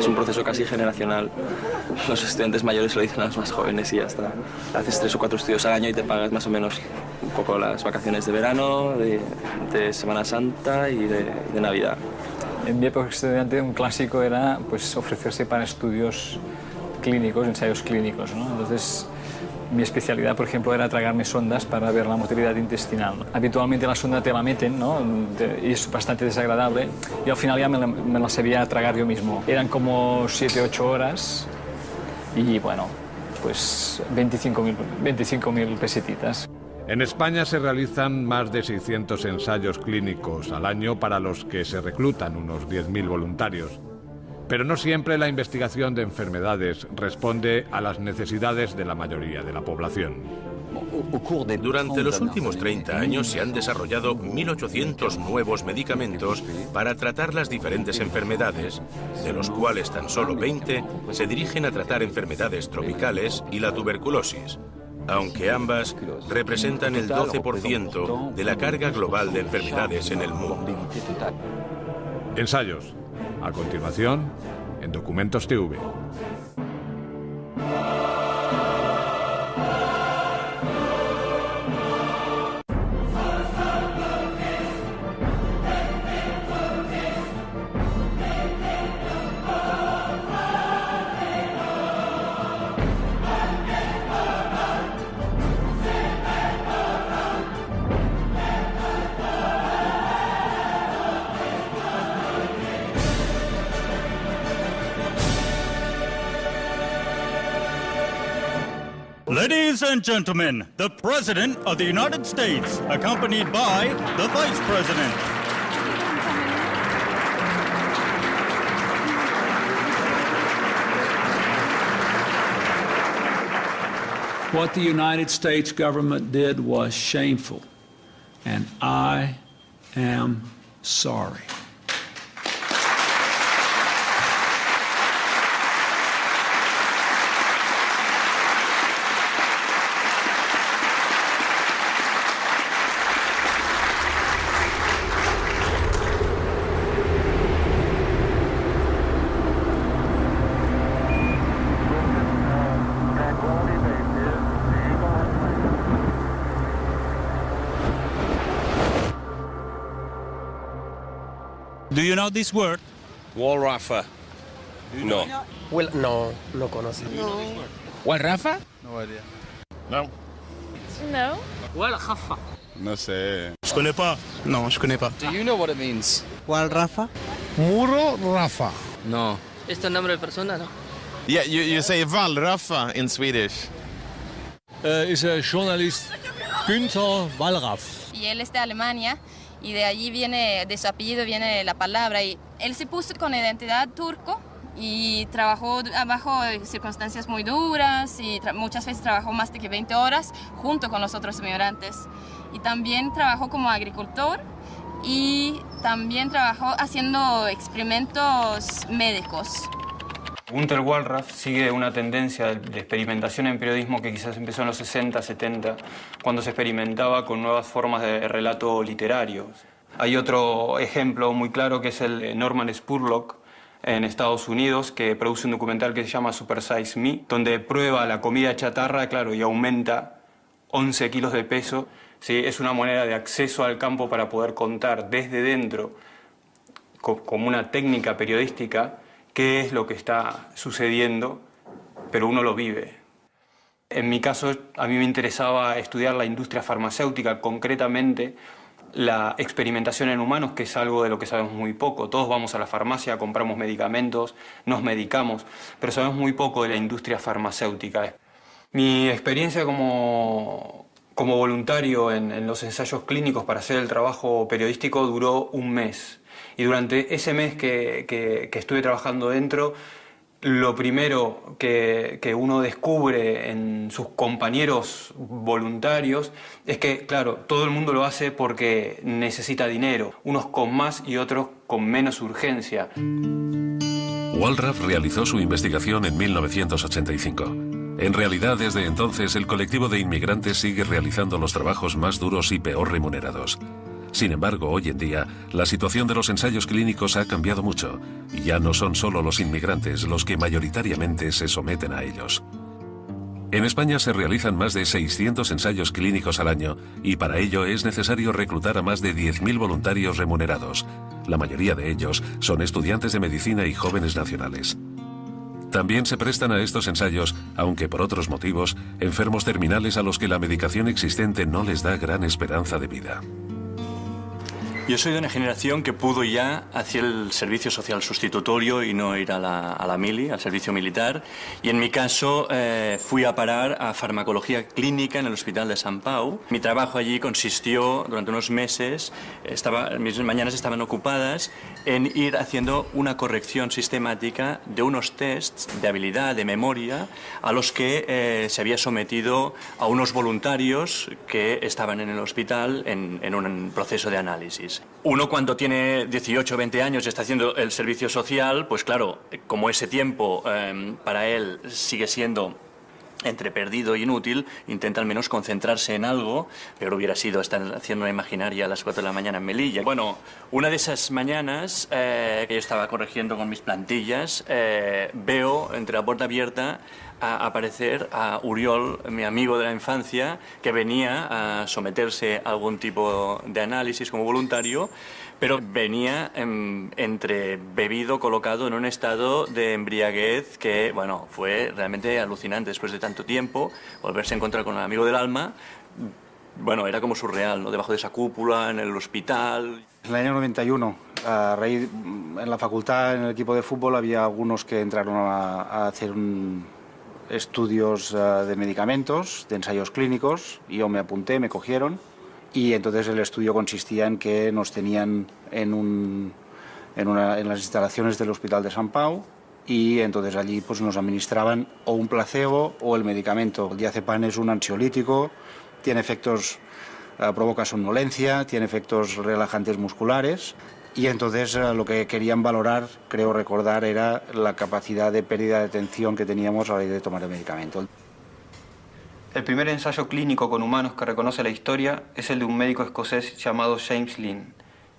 Es un proceso casi generacional. Los estudiantes mayores lo dicen a los más jóvenes y ya está. Haces 3 o 4 estudios al año y te pagas más o menos un poco las vacaciones de verano, de Semana Santa y de Navidad. En mi época estudiante un clásico era pues, ofrecerse para estudios clínicos, ensayos clínicos, ¿no? Entonces, mi especialidad, por ejemplo, era tragarme sondas para ver la motilidad intestinal. Habitualmente la sonda te la meten, ¿no? Y es bastante desagradable. Y al final ya me la sabía tragar yo mismo. Eran como 7 u 8 horas y, bueno, pues 25.000 pesetitas. En España se realizan más de 600 ensayos clínicos al año para los que se reclutan unos 10.000 voluntarios. Pero no siempre la investigación de enfermedades responde a las necesidades de la mayoría de la población. Durante los últimos 30 años se han desarrollado 1.800 nuevos medicamentos para tratar las diferentes enfermedades, de los cuales tan solo 20 se dirigen a tratar enfermedades tropicales y la tuberculosis, aunque ambas representan el 12% de la carga global de enfermedades en el mundo. Ensayos. A continuación, en Documentos TV. Ladies and gentlemen, the President of the United States, accompanied by the Vice President. What the United States government did was shameful, and I am sorry. Do you know this word? Wallraffer. No. Well, no conoce. No. Wallraffer? No idea. No. No. Wallraffer. No sé. Je connais pas. No, je connais pas. Do you know what it means? Wallraffer? Muro Rafa. No. ¿Esto es nombre de persona, no? Yeah, you say Wallraffer in Swedish. Is a journalist Günther Wallraff. Y él es de Alemania y de allí viene, de su apellido viene la palabra. Y él se puso con identidad turco y trabajó bajo circunstancias muy duras y muchas veces trabajó más de 20 horas junto con los otros inmigrantes. Y también trabajó como agricultor y también trabajó haciendo experimentos médicos. Günther Wallraff sigue una tendencia de experimentación en periodismo que quizás empezó en los 60, 70, cuando se experimentaba con nuevas formas de relato literario. Hay otro ejemplo muy claro que es el de Norman Spurlock en Estados Unidos, que produce un documental que se llama Super Size Me, donde prueba la comida chatarra, claro, y aumenta 11 kilos de peso. Sí, es una manera de acceso al campo para poder contar desde dentro, como una técnica periodística, qué es lo que está sucediendo, pero uno lo vive. En mi caso, a mí me interesaba estudiar la industria farmacéutica, concretamente la experimentación en humanos, que es algo de lo que sabemos muy poco. Todos vamos a la farmacia, compramos medicamentos, nos medicamos, pero sabemos muy poco de la industria farmacéutica. Mi experiencia como voluntario en los ensayos clínicos para hacer el trabajo periodístico duró un mes. Y durante ese mes que estuve trabajando dentro, lo primero que uno descubre en sus compañeros voluntarios es que, claro, todo el mundo lo hace porque necesita dinero, unos con más y otros con menos urgencia. Wallraff realizó su investigación en 1985. En realidad, desde entonces, el colectivo de inmigrantes sigue realizando los trabajos más duros y peor remunerados. Sin embargo, hoy en día, la situación de los ensayos clínicos ha cambiado mucho y ya no son solo los inmigrantes los que mayoritariamente se someten a ellos. En España se realizan más de 600 ensayos clínicos al año y para ello es necesario reclutar a más de 10.000 voluntarios remunerados. La mayoría de ellos son estudiantes de medicina y jóvenes nacionales. También se prestan a estos ensayos, aunque por otros motivos, enfermos terminales a los que la medicación existente no les da gran esperanza de vida. Yo soy de una generación que pudo ya hacer el servicio social sustitutorio y no ir a la mili, al servicio militar. Y en mi caso fui a parar a farmacología clínica en el Hospital de Sant Pau. Mi trabajo allí consistió, durante unos meses, mis mañanas estaban ocupadas en ir haciendo una corrección sistemática de unos tests de habilidad, de memoria, a los que se había sometido a unos voluntarios que estaban en el hospital en un proceso de análisis. Uno cuando tiene 18 o 20 años y está haciendo el servicio social, pues claro, como ese tiempo para él sigue siendo entre perdido e inútil, intenta al menos concentrarse en algo, pero hubiera sido estar haciendo una imaginaria a las 4 de la mañana en Melilla. Bueno, una de esas mañanas que yo estaba corrigiendo con mis plantillas, veo entre la puerta abierta a aparecer a Uriol, mi amigo de la infancia, que venía a someterse a algún tipo de análisis como voluntario, pero venía entre bebido, colocado en un estado de embriaguez que, bueno, fue realmente alucinante después de tanto tiempo, volverse a encontrar con el amigo del alma. Bueno, era como surreal, ¿no? Debajo de esa cúpula, en el hospital. En el año 91, en la facultad, en el equipo de fútbol, había algunos que entraron a hacer estudios de medicamentos, de ensayos clínicos, y yo me apunté, me cogieron, y entonces el estudio consistía en que nos tenían en las instalaciones del Hospital de Sant Pau, y entonces allí pues nos administraban o un placebo o el medicamento. El diazepam es un ansiolítico, tiene efectos, provoca somnolencia, tiene efectos relajantes musculares. Y entonces lo que querían valorar, creo recordar, era la capacidad de pérdida de atención que teníamos a la hora de tomar el medicamento. El primer ensayo clínico con humanos que reconoce la historia es el de un médico escocés llamado James Lind,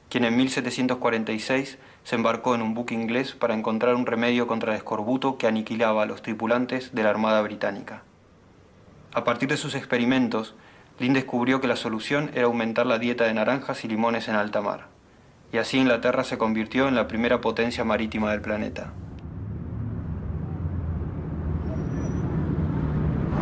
quien en 1746 se embarcó en un buque inglés para encontrar un remedio contra el escorbuto que aniquilaba a los tripulantes de la Armada Británica. A partir de sus experimentos, Lind descubrió que la solución era aumentar la dieta de naranjas y limones en alta mar. Y así Inglaterra se convirtió en la primera potencia marítima del planeta.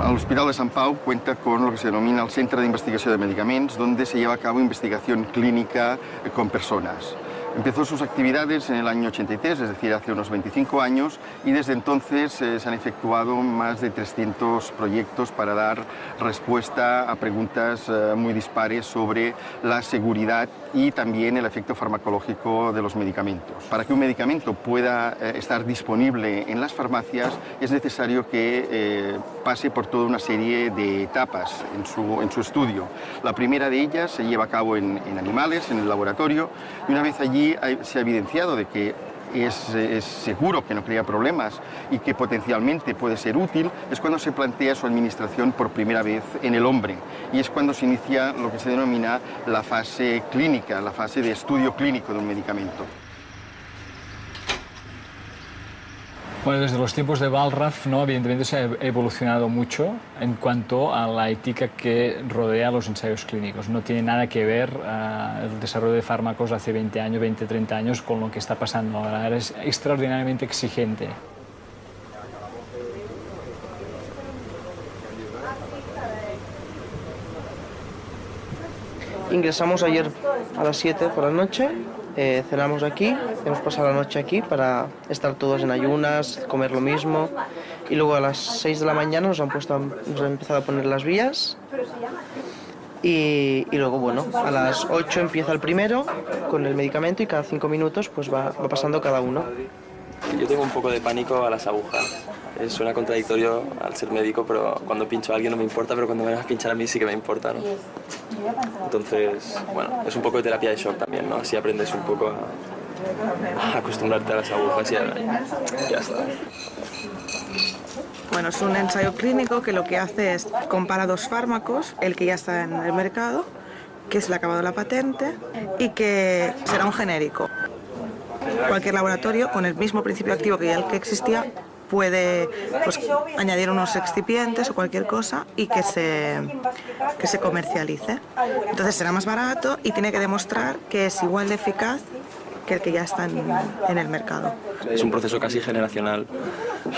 El Hospital de Sant Pau cuenta con lo que se denomina el Centro de Investigación de Medicamentos, donde se lleva a cabo investigación clínica con personas. Empezó sus actividades en el año 83, es decir, hace unos 25 años, y desde entonces se han efectuado más de 300 proyectos para dar respuesta a preguntas muy dispares sobre la seguridad y también el efecto farmacológico de los medicamentos. Para que un medicamento pueda estar disponible en las farmacias es necesario que pase por toda una serie de etapas en su estudio. La primera de ellas se lleva a cabo en animales, en el laboratorio, y una vez allí se ha evidenciado de que es seguro, que no crea problemas y que potencialmente puede ser útil, es cuando se plantea su administración por primera vez en el hombre, y es cuando se inicia lo que se denomina la fase clínica, la fase de estudio clínico de un medicamento. Bueno, desde los tiempos de Wallraff, ¿no? Evidentemente se ha evolucionado mucho en cuanto a la ética que rodea los ensayos clínicos. No tiene nada que ver el desarrollo de fármacos hace 20 años, 20, 30 años con lo que está pasando ahora. Ahora es extraordinariamente exigente. Ingresamos ayer a las 7 por la noche. Cenamos aquí, hemos pasado la noche aquí para estar todos en ayunas, comer lo mismo, y luego a las 6 de la mañana nos han empezado a poner las vías, y luego bueno, a las 8 empieza el primero con el medicamento y cada 5 minutos pues va pasando cada uno. Yo tengo un poco de pánico a las agujas. Suena contradictorio al ser médico, pero cuando pincho a alguien no me importa, pero cuando me vas a pinchar a mí sí que me importa, ¿no? Entonces, bueno, es un poco de terapia de shock también, ¿no? Así aprendes un poco a acostumbrarte a las agujas y ya está. Bueno, es un ensayo clínico que lo que hace es compara dos fármacos, el que ya está en el mercado que se le ha acabado la patente y que será un genérico. Cualquier laboratorio con el mismo principio activo que ya el que existía puede pues, añadir unos excipientes o cualquier cosa y que se comercialice. Entonces será más barato y tiene que demostrar que es igual de eficaz que el que ya está en el mercado. Es un proceso casi generacional.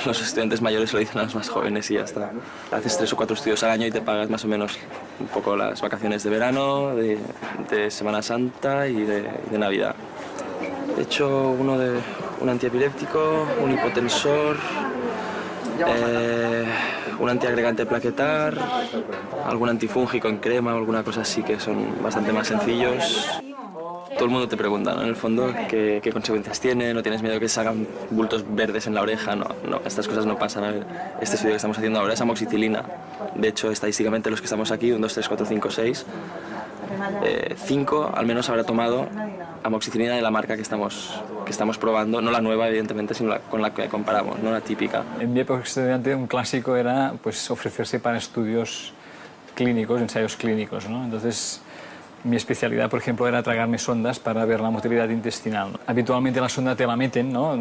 Los estudiantes mayores lo dicen a los más jóvenes y ya está. Haces 3 o 4 estudios al año y te pagas más o menos un poco las vacaciones de verano, de Semana Santa y de Navidad. He hecho un antiepiléptico, un hipotensor, un antiagregante plaquetar, algún antifúngico en crema o alguna cosa así que son bastante más sencillos. Todo el mundo te pregunta, ¿no? En el fondo, ¿qué consecuencias tiene? ¿No tienes miedo que se hagan bultos verdes en la oreja? No, estas cosas no pasan. Este estudio que estamos haciendo ahora es amoxicilina. De hecho, estadísticamente los que estamos aquí, 1, 2, 3, 4, 5, 6, 5 al menos habrá tomado amoxicilina de la marca que estamos probando, no la nueva evidentemente, sino con la que comparamos, no la típica. En mi época estudiante un clásico era pues, ofrecerse para estudios clínicos, ensayos clínicos, ¿no? Entonces mi especialidad, por ejemplo, era tragarme sondas para ver la motilidad intestinal. Habitualmente la sonda te la meten, ¿no?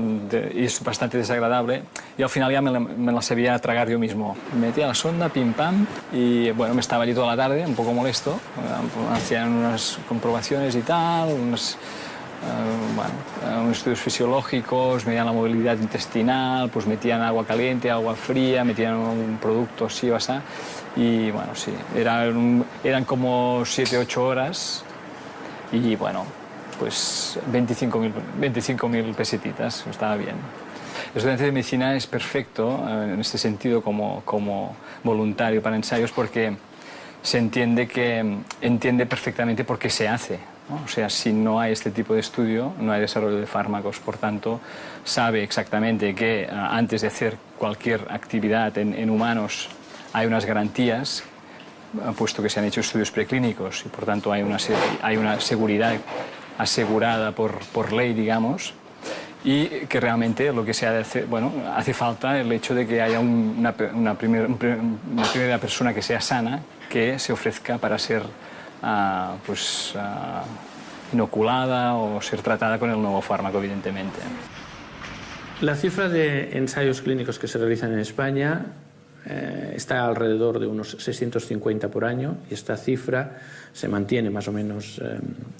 Y es bastante desagradable y al final ya me la sabía tragar yo mismo. Me metía la sonda, pim pam, y bueno, me estaba allí toda la tarde, un poco molesto. Hacían unas comprobaciones y tal, unos estudios fisiológicos, medían la movilidad intestinal, pues metían agua caliente, agua fría, metían un producto así o así. Y bueno, sí, eran como 7-8 horas y bueno, pues 25.000 pesetitas, estaba bien. El estudiante de medicina es perfecto en este sentido como voluntario para ensayos porque se entiende perfectamente por qué se hace, ¿no? O sea, si no hay este tipo de estudio, no hay desarrollo de fármacos, por tanto, sabe exactamente que antes de hacer cualquier actividad en humanos hay unas garantías, puesto que se han hecho estudios preclínicos y por tanto hay una seguridad asegurada por ley, digamos, y que realmente lo que se ha de hacer, bueno, hace falta el hecho de que haya una primera persona que sea sana, que se ofrezca para ser inoculada o ser tratada con el nuevo fármaco, evidentemente. La cifra de ensayos clínicos que se realizan en España está alrededor de unos 650 por año y esta cifra se mantiene más o menos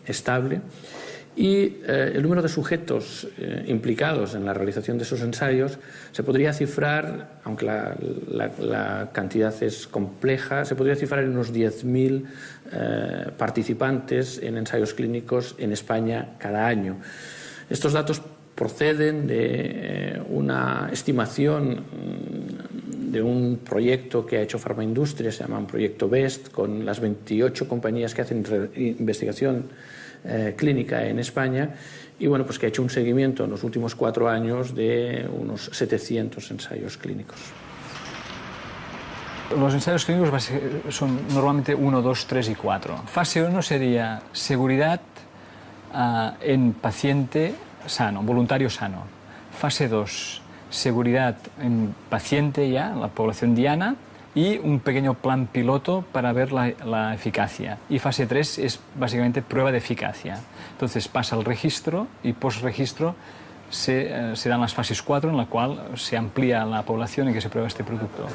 estable y el número de sujetos implicados en la realización de esos ensayos se podría cifrar, aunque la cantidad es compleja, se podría cifrar en unos 10.000 participantes en ensayos clínicos en España cada año. Estos datos proceden de una estimación de un proyecto que ha hecho Farmaindustria, se llama un proyecto BEST, con las 28 compañías que hacen investigación clínica en España y bueno, pues que ha hecho un seguimiento en los últimos 4 años de unos 700 ensayos clínicos. Los ensayos clínicos son normalmente 1, 2, 3 y 4. Fase 1 sería seguridad en paciente sano, voluntario sano. Fase 2, seguridad en paciente ya, la población diana, y un pequeño plan piloto para ver la eficacia. Y fase 3 es básicamente prueba de eficacia. Entonces pasa el registro y post-registro se dan las fases 4 en la cual se amplía la población en que se prueba este producto.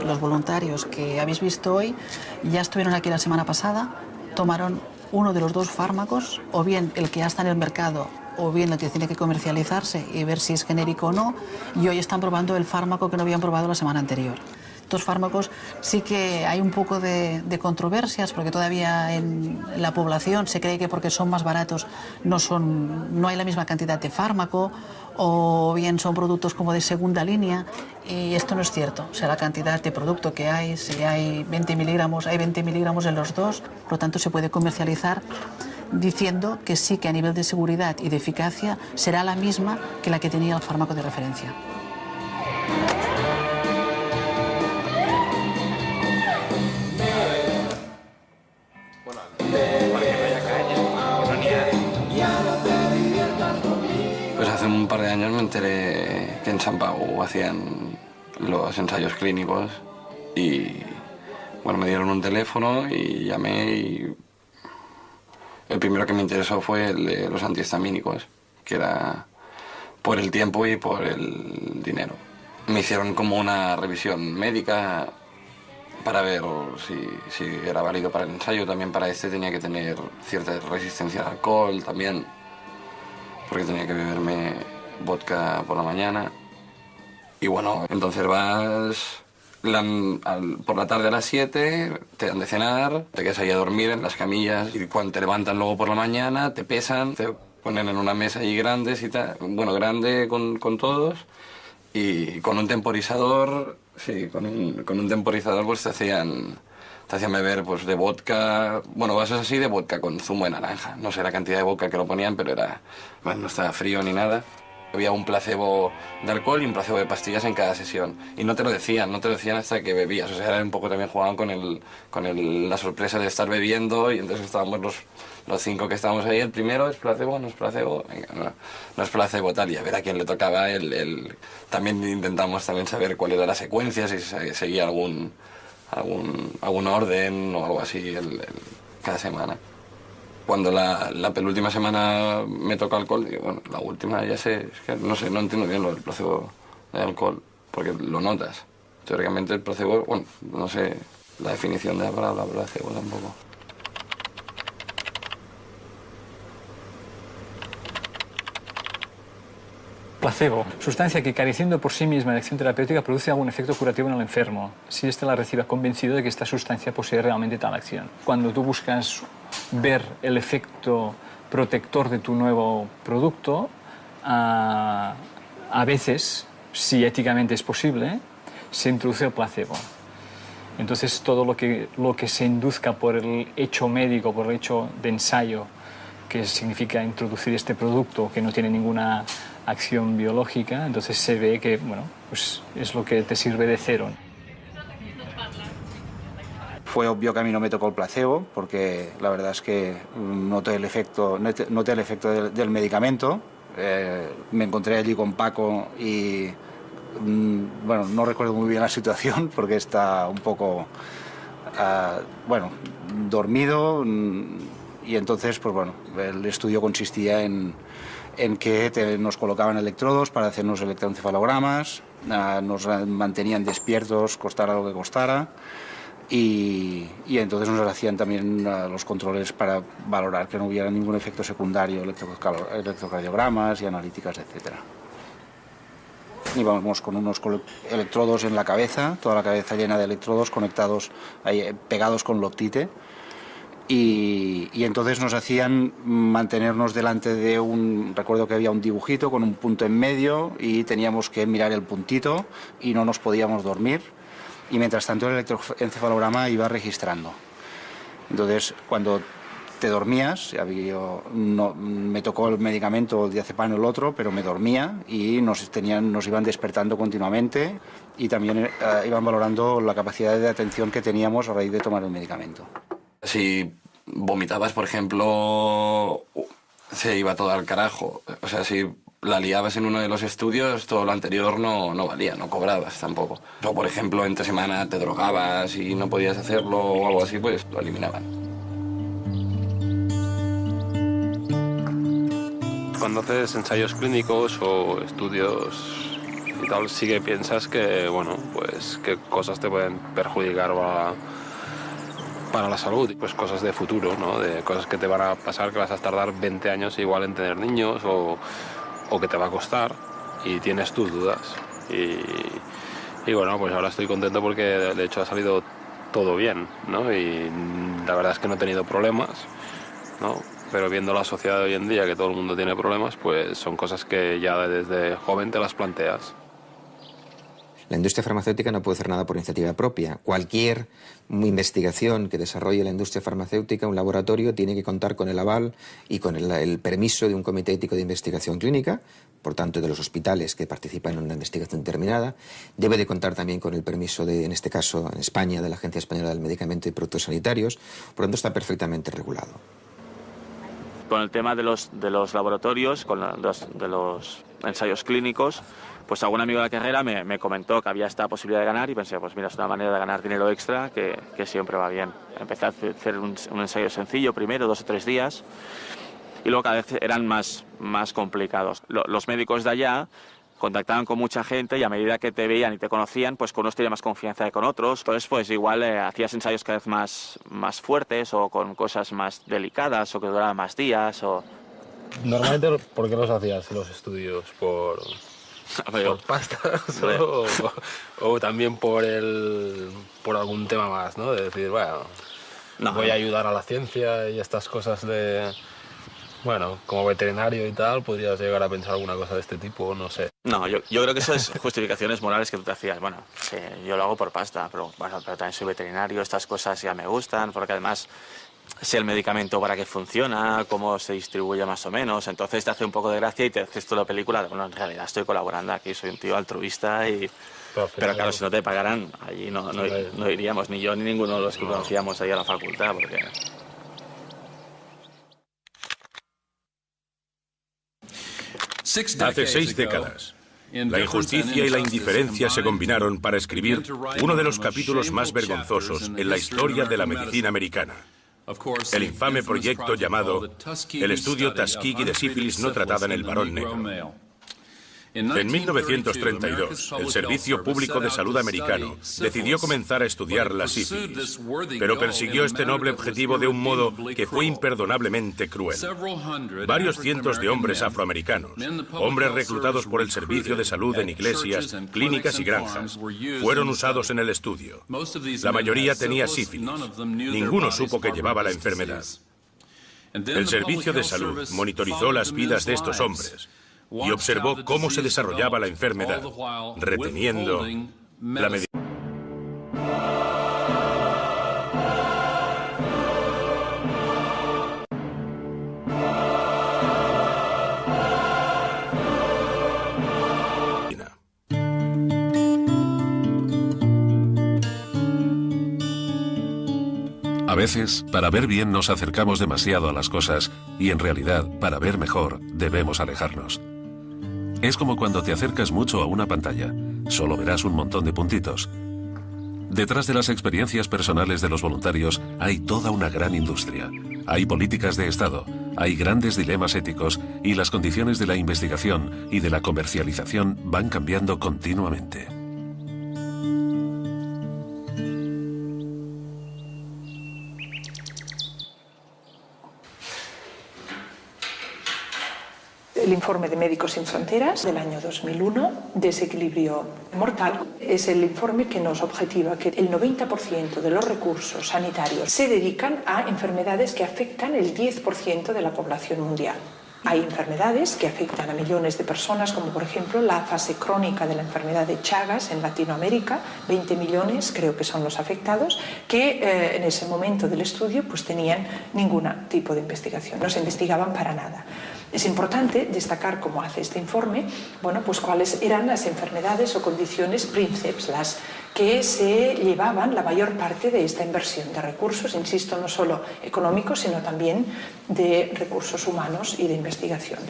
Los voluntarios que habéis visto hoy ya estuvieron aquí la semana pasada, tomaron uno de los 2 fármacos, o bien el que ya está en el mercado, o bien el que tiene que comercializarse y ver si es genérico o no, y hoy están probando el fármaco que no habían probado la semana anterior. Estos fármacos sí que hay un poco de controversias, porque todavía en la población se cree que porque son más baratos no hay la misma cantidad de fármaco, o bien son productos como de segunda línea, y esto no es cierto. O sea, la cantidad de producto que hay, si hay 20 miligramos, hay 20 miligramos en los 2, por lo tanto se puede comercializar diciendo que sí, que a nivel de seguridad y de eficacia será la misma que la que tenía el fármaco de referencia. Pues hace un par de años me enteré que en Sant Pau hacían los ensayos clínicos y Bueno, me dieron un teléfono y llamé y el primero que me interesó fue el de los antihistamínicos, que era por el tiempo y por el dinero. Me hicieron como una revisión médica para ver si era válido para el ensayo. También para este tenía que tener cierta resistencia al alcohol también, porque tenía que beberme vodka por la mañana. Y bueno, entonces vas por la tarde a las 7, te dan de cenar, te quedas ahí a dormir en las camillas y cuando te levantan luego por la mañana te pesan, te ponen en una mesa allí grande con todos y con un temporizador, sí, con un temporizador pues te hacían beber pues de vodka, bueno, vasos así de vodka con zumo de naranja. No sé la cantidad de vodka que lo ponían, pero no estaba frío ni nada. Había un placebo de alcohol y un placebo de pastillas en cada sesión. Y no te lo decían hasta que bebías. O sea, era un poco también jugaban con la sorpresa de estar bebiendo y entonces estábamos los 5 que estábamos ahí. El primero es placebo, no es placebo, venga, no es placebo tal. Y a ver a quién le tocaba. También intentamos saber cuál era la secuencia, si seguía algún orden o algo así cada semana. Cuando la penúltima semana me toca alcohol, digo, bueno, la última ya sé, es que no entiendo bien lo del placebo de alcohol, porque lo notas. Teóricamente el placebo, bueno, no sé la definición de la palabra placebo tampoco. Placebo, sustancia que careciendo por sí misma de acción terapéutica produce algún efecto curativo en el enfermo, si éste la recibe convencido de que esta sustancia posee realmente tal acción. Cuando tú buscas ver el efecto protector de tu nuevo producto, a veces, si éticamente es posible, se introduce el placebo. Entonces todo lo que se induzca por el hecho médico, por el hecho de ensayo, que significa introducir este producto que no tiene ninguna acción biológica, entonces se ve que, bueno, pues es lo que te sirve de cero. Fue obvio que a mí no me tocó el placebo, porque la verdad es que noté el efecto del medicamento. Me encontré allí con Paco y, bueno, no recuerdo muy bien la situación, porque está un poco, dormido, y entonces, pues bueno, el estudio consistía en que nos colocaban electrodos para hacernos electroencefalogramas, nos mantenían despiertos, costara lo que costara, y entonces nos hacían también los controles para valorar que no hubiera ningún efecto secundario, electrocardiogramas y analíticas, etc. Íbamos con unos electrodos en la cabeza, toda la cabeza llena de electrodos conectados, pegados con loctite. Y entonces nos hacían mantenernos delante de recuerdo que había un dibujito con un punto en medio y teníamos que mirar el puntito y no nos podíamos dormir, y mientras tanto el electroencefalograma iba registrando. Entonces cuando te dormías, me tocó el medicamento, el diazepam o el otro, pero me dormía y nos iban despertando continuamente, y también iban valorando la capacidad de atención que teníamos a raíz de tomar el medicamento. Si vomitabas, por ejemplo, se iba todo al carajo. O sea, si la liabas en uno de los estudios, todo lo anterior no valía, no cobrabas tampoco. O, por ejemplo, entre semana te drogabas y no podías hacerlo o algo así, pues lo eliminaban. Cuando haces ensayos clínicos o estudios y tal, sí que piensas que, bueno, pues qué cosas te pueden perjudicar para la salud, pues cosas de futuro, ¿no? De cosas que te van a pasar, que vas a tardar 20 años igual en tener niños, o que te va a costar, y tienes tus dudas. Y bueno, pues ahora estoy contento porque de hecho ha salido todo bien, ¿no? Y la verdad es que no he tenido problemas, ¿no? Pero viendo la sociedad de hoy en día, que todo el mundo tiene problemas, pues son cosas que ya desde joven te las planteas. La industria farmacéutica no puede hacer nada por iniciativa propia. Cualquier investigación que desarrolle la industria farmacéutica, un laboratorio, tiene que contar con el aval y con el permiso de un comité ético de investigación clínica, por tanto de los hospitales que participan en una investigación determinada. Debe de contar también con el permiso en este caso, en España, de la Agencia Española del Medicamento y Productos Sanitarios. Por lo tanto, está perfectamente regulado. Con el tema de los laboratorios, de los ensayos clínicos, pues algún amigo de la carrera me comentó que había esta posibilidad de ganar y pensé, pues mira, es una manera de ganar dinero extra que siempre va bien. Empecé a hacer un ensayo sencillo primero, 2 o 3 días, y luego cada vez eran más complicados. Los médicos de allá contactaban con mucha gente y a medida que te veían y te conocían, pues con unos tenían más confianza que con otros. Entonces, pues igual hacías ensayos cada vez más fuertes o con cosas más delicadas o que duraban más días. Normalmente, ¿por qué los hacías los estudios? ¿Por pasta solo, o también por algún tema más, ¿no? De decir, bueno, voy a ayudar a la ciencia y estas cosas de... Bueno, como veterinario y tal, podrías llegar a pensar alguna cosa de este tipo, no sé. No, yo creo que eso es justificaciones morales que tú te hacías. Bueno, sí, yo lo hago por pasta, pero también soy veterinario, estas cosas ya me gustan, porque además sé el medicamento para qué funciona, cómo se distribuye más o menos, entonces te hace un poco de gracia y te haces toda la película de, bueno, en realidad estoy colaborando aquí, soy un tío altruista y... Pero claro, si no te pagaran, allí no iríamos, ni yo ni ninguno de los que conocíamos ahí a la facultad, porque... Hace 6 décadas, la injusticia y la indiferencia se combinaron para escribir uno de los capítulos más vergonzosos en la historia de la medicina americana. El infame proyecto llamado el estudio Tuskegee de sífilis no tratada en el varón negro. En 1932, el Servicio Público de Salud americano decidió comenzar a estudiar la sífilis, pero persiguió este noble objetivo de un modo que fue imperdonablemente cruel. Varios cientos de hombres afroamericanos, hombres reclutados por el Servicio de Salud en iglesias, clínicas y granjas, fueron usados en el estudio. La mayoría tenía sífilis. Ninguno supo que llevaba la enfermedad. El Servicio de Salud monitorizó las vidas de estos hombres y observó cómo se desarrollaba la enfermedad, reteniendo la medicina. A veces, para ver bien nos acercamos demasiado a las cosas y en realidad, para ver mejor, debemos alejarnos. Es como cuando te acercas mucho a una pantalla, solo verás un montón de puntitos. Detrás de las experiencias personales de los voluntarios hay toda una gran industria. Hay políticas de Estado, hay grandes dilemas éticos y las condiciones de la investigación y de la comercialización van cambiando continuamente. El informe de Médicos Sin Fronteras del año 2001, Desequilibrio Mortal, es el informe que nos objetiva que el 90% de los recursos sanitarios se dedican a enfermedades que afectan el 10% de la población mundial. Hay enfermedades que afectan a millones de personas, como por ejemplo la fase crónica de la enfermedad de Chagas en Latinoamérica, 20 millones creo que son los afectados, que en ese momento del estudio pues tenían ningún tipo de investigación, no se investigaban para nada. Es importante destacar, como hace este informe, bueno, pues cuáles eran las enfermedades o condiciones princeps, las que se llevaban la mayor parte de esta inversión de recursos, insisto, no solo económicos, sino también de recursos humanos y de investigación.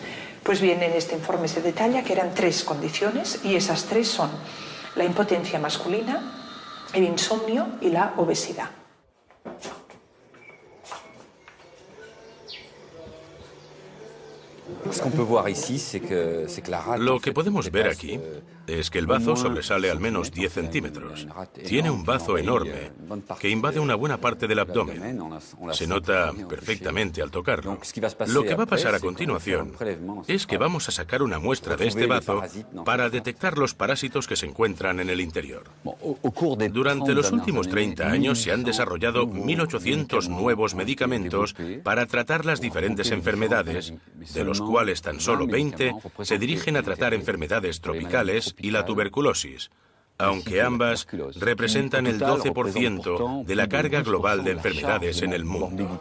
Pues bien, en este informe se detalla que eran 3 condiciones y esas 3 son la impotencia masculina, el insomnio y la obesidad. Lo que podemos ver aquí es que el bazo sobresale al menos 10 centímetros. Tiene un bazo enorme que invade una buena parte del abdomen. Se nota perfectamente al tocarlo. Lo que va a pasar a continuación es que vamos a sacar una muestra de este bazo para detectar los parásitos que se encuentran en el interior. Durante los últimos 30 años se han desarrollado 1.800 nuevos medicamentos para tratar las diferentes enfermedades, de los cuales tan solo 20 se dirigen a tratar enfermedades tropicales y la tuberculosis, aunque ambas representan el 12% de la carga global de enfermedades en el mundo.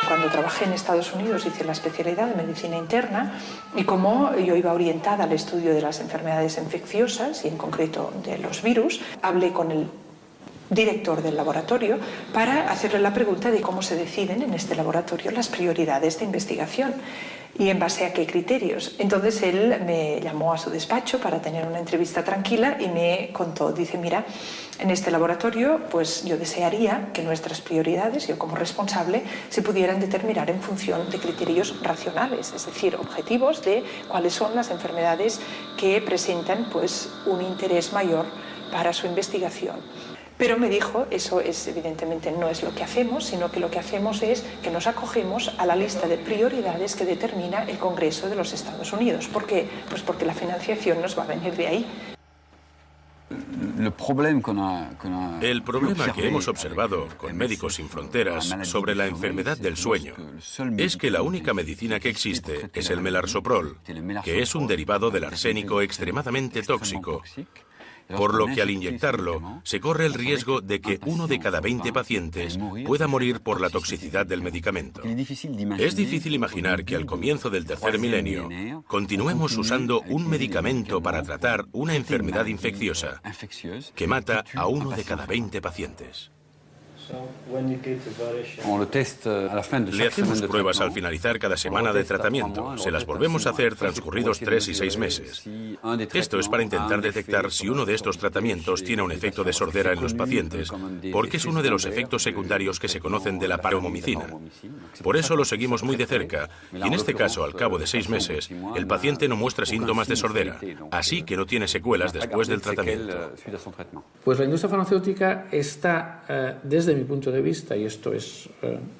Cuando trabajé en Estados Unidos hice la especialidad de medicina interna y como yo iba orientada al estudio de las enfermedades infecciosas y en concreto de los virus, hablé con el director del laboratorio para hacerle la pregunta de cómo se deciden en este laboratorio las prioridades de investigación y en base a qué criterios. Entonces él me llamó a su despacho para tener una entrevista tranquila y me contó, dice, mira, en este laboratorio pues yo desearía que nuestras prioridades, yo como responsable, se pudieran determinar en función de criterios racionales, es decir, objetivos de cuáles son las enfermedades que presentan pues un interés mayor para su investigación. Pero me dijo, eso evidentemente no es lo que hacemos, sino que lo que hacemos es que nos acogemos a la lista de prioridades que determina el Congreso de los Estados Unidos. ¿Por qué? Pues porque la financiación nos va a venir de ahí. El problema que hemos observado con Médicos Sin Fronteras sobre la enfermedad del sueño es que la única medicina que existe es el melarsoprol, que es un derivado del arsénico extremadamente tóxico, por lo que al inyectarlo se corre el riesgo de que 1 de cada 20 pacientes pueda morir por la toxicidad del medicamento. Es difícil imaginar que al comienzo del tercer milenio continuemos usando un medicamento para tratar una enfermedad infecciosa que mata a 1 de cada 20 pacientes. Le hacemos pruebas al finalizar cada semana de tratamiento. Se las volvemos a hacer transcurridos 3 y 6 meses. Esto es para intentar detectar si uno de estos tratamientos tiene un efecto de sordera en los pacientes, porque es uno de los efectos secundarios que se conocen de la paromomicina. Por eso lo seguimos muy de cerca, y en este caso, al cabo de 6 meses, el paciente no muestra síntomas de sordera, así que no tiene secuelas después del tratamiento. Pues la industria farmacéutica está, desde mi punto de vista, y esto es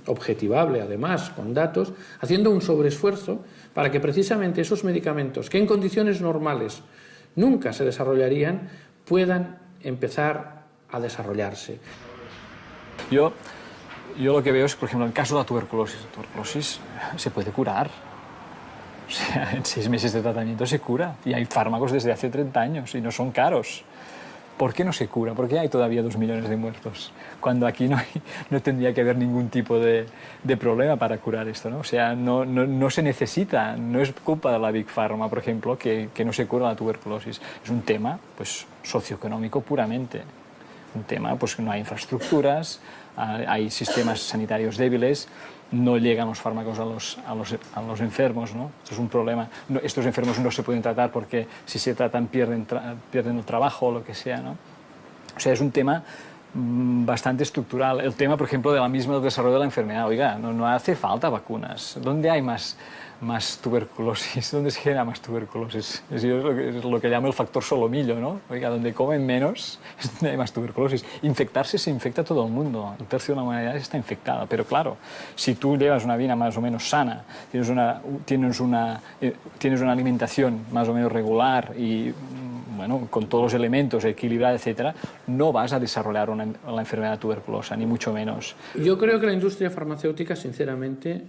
objetivable además con datos, haciendo un sobreesfuerzo para que precisamente esos medicamentos que en condiciones normales nunca se desarrollarían puedan empezar a desarrollarse. Yo lo que veo es, por ejemplo, en el caso de la tuberculosis se puede curar. O sea, en 6 meses de tratamiento se cura y hay fármacos desde hace 30 años y no son caros. ¿Por qué no se cura? ¿Por qué hay todavía 2 millones de muertos? Cuando aquí no tendría que haber ningún tipo de problema para curar esto, ¿no? O sea, no se necesita, no es culpa de la Big Pharma, por ejemplo, que no se cura la tuberculosis. Es un tema pues, socioeconómico puramente. Un tema pues, que no hay infraestructuras, hay sistemas sanitarios débiles, no llegan los fármacos a los enfermos, ¿no? Esto es un problema. Estos enfermos no se pueden tratar porque si se tratan pierden el trabajo o lo que sea, ¿no? O sea, es un tema bastante estructural. El tema, por ejemplo, del mismo desarrollo de la enfermedad. Oiga, no hace falta vacunas. ¿Dónde hay más tuberculosis? ¿Dónde se genera más tuberculosis? Es lo que llamo el factor solomillo, ¿no? Oiga, donde comen menos es donde hay más tuberculosis. Infectarse se infecta todo el mundo. El tercio de la humanidad está infectada. Pero claro, si tú llevas una vida más o menos sana, tienes una alimentación más o menos regular y bueno, con todos los elementos equilibrada, etcétera, no vas a desarrollar la enfermedad tuberculosa, ni mucho menos. Yo creo que la industria farmacéutica, sinceramente,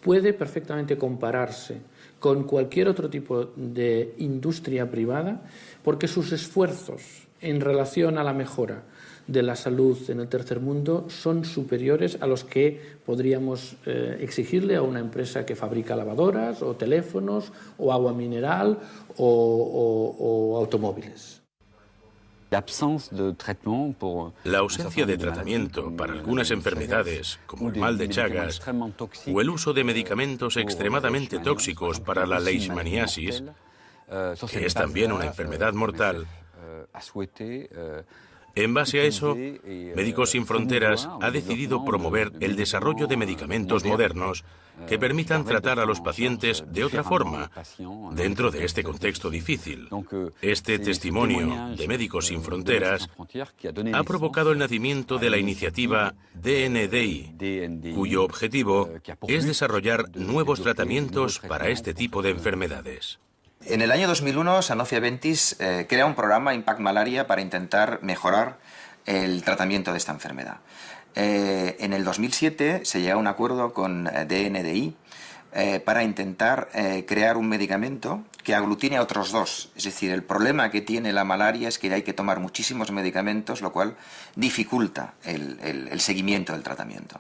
puede perfectamente compararse con cualquier otro tipo de industria privada, porque sus esfuerzos en relación a la mejora de la salud en el tercer mundo son superiores a los que podríamos exigirle a una empresa que fabrica lavadoras o teléfonos o agua mineral o automóviles. La ausencia de tratamiento para algunas enfermedades, como el mal de Chagas, o el uso de medicamentos extremadamente tóxicos para la leishmaniasis, que es también una enfermedad mortal. En base a eso, Médicos Sin Fronteras ha decidido promover el desarrollo de medicamentos modernos que permitan tratar a los pacientes de otra forma, dentro de este contexto difícil. Este testimonio de Médicos Sin Fronteras ha provocado el nacimiento de la iniciativa DNDi, cuyo objetivo es desarrollar nuevos tratamientos para este tipo de enfermedades. En el año 2001, Sanofi Aventis crea un programa Impact Malaria para intentar mejorar el tratamiento de esta enfermedad. En el 2007 se llega a un acuerdo con DNDi para intentar crear un medicamento que aglutine a otros dos. Es decir, el problema que tiene la malaria es que hay que tomar muchísimos medicamentos, lo cual dificulta el seguimiento del tratamiento.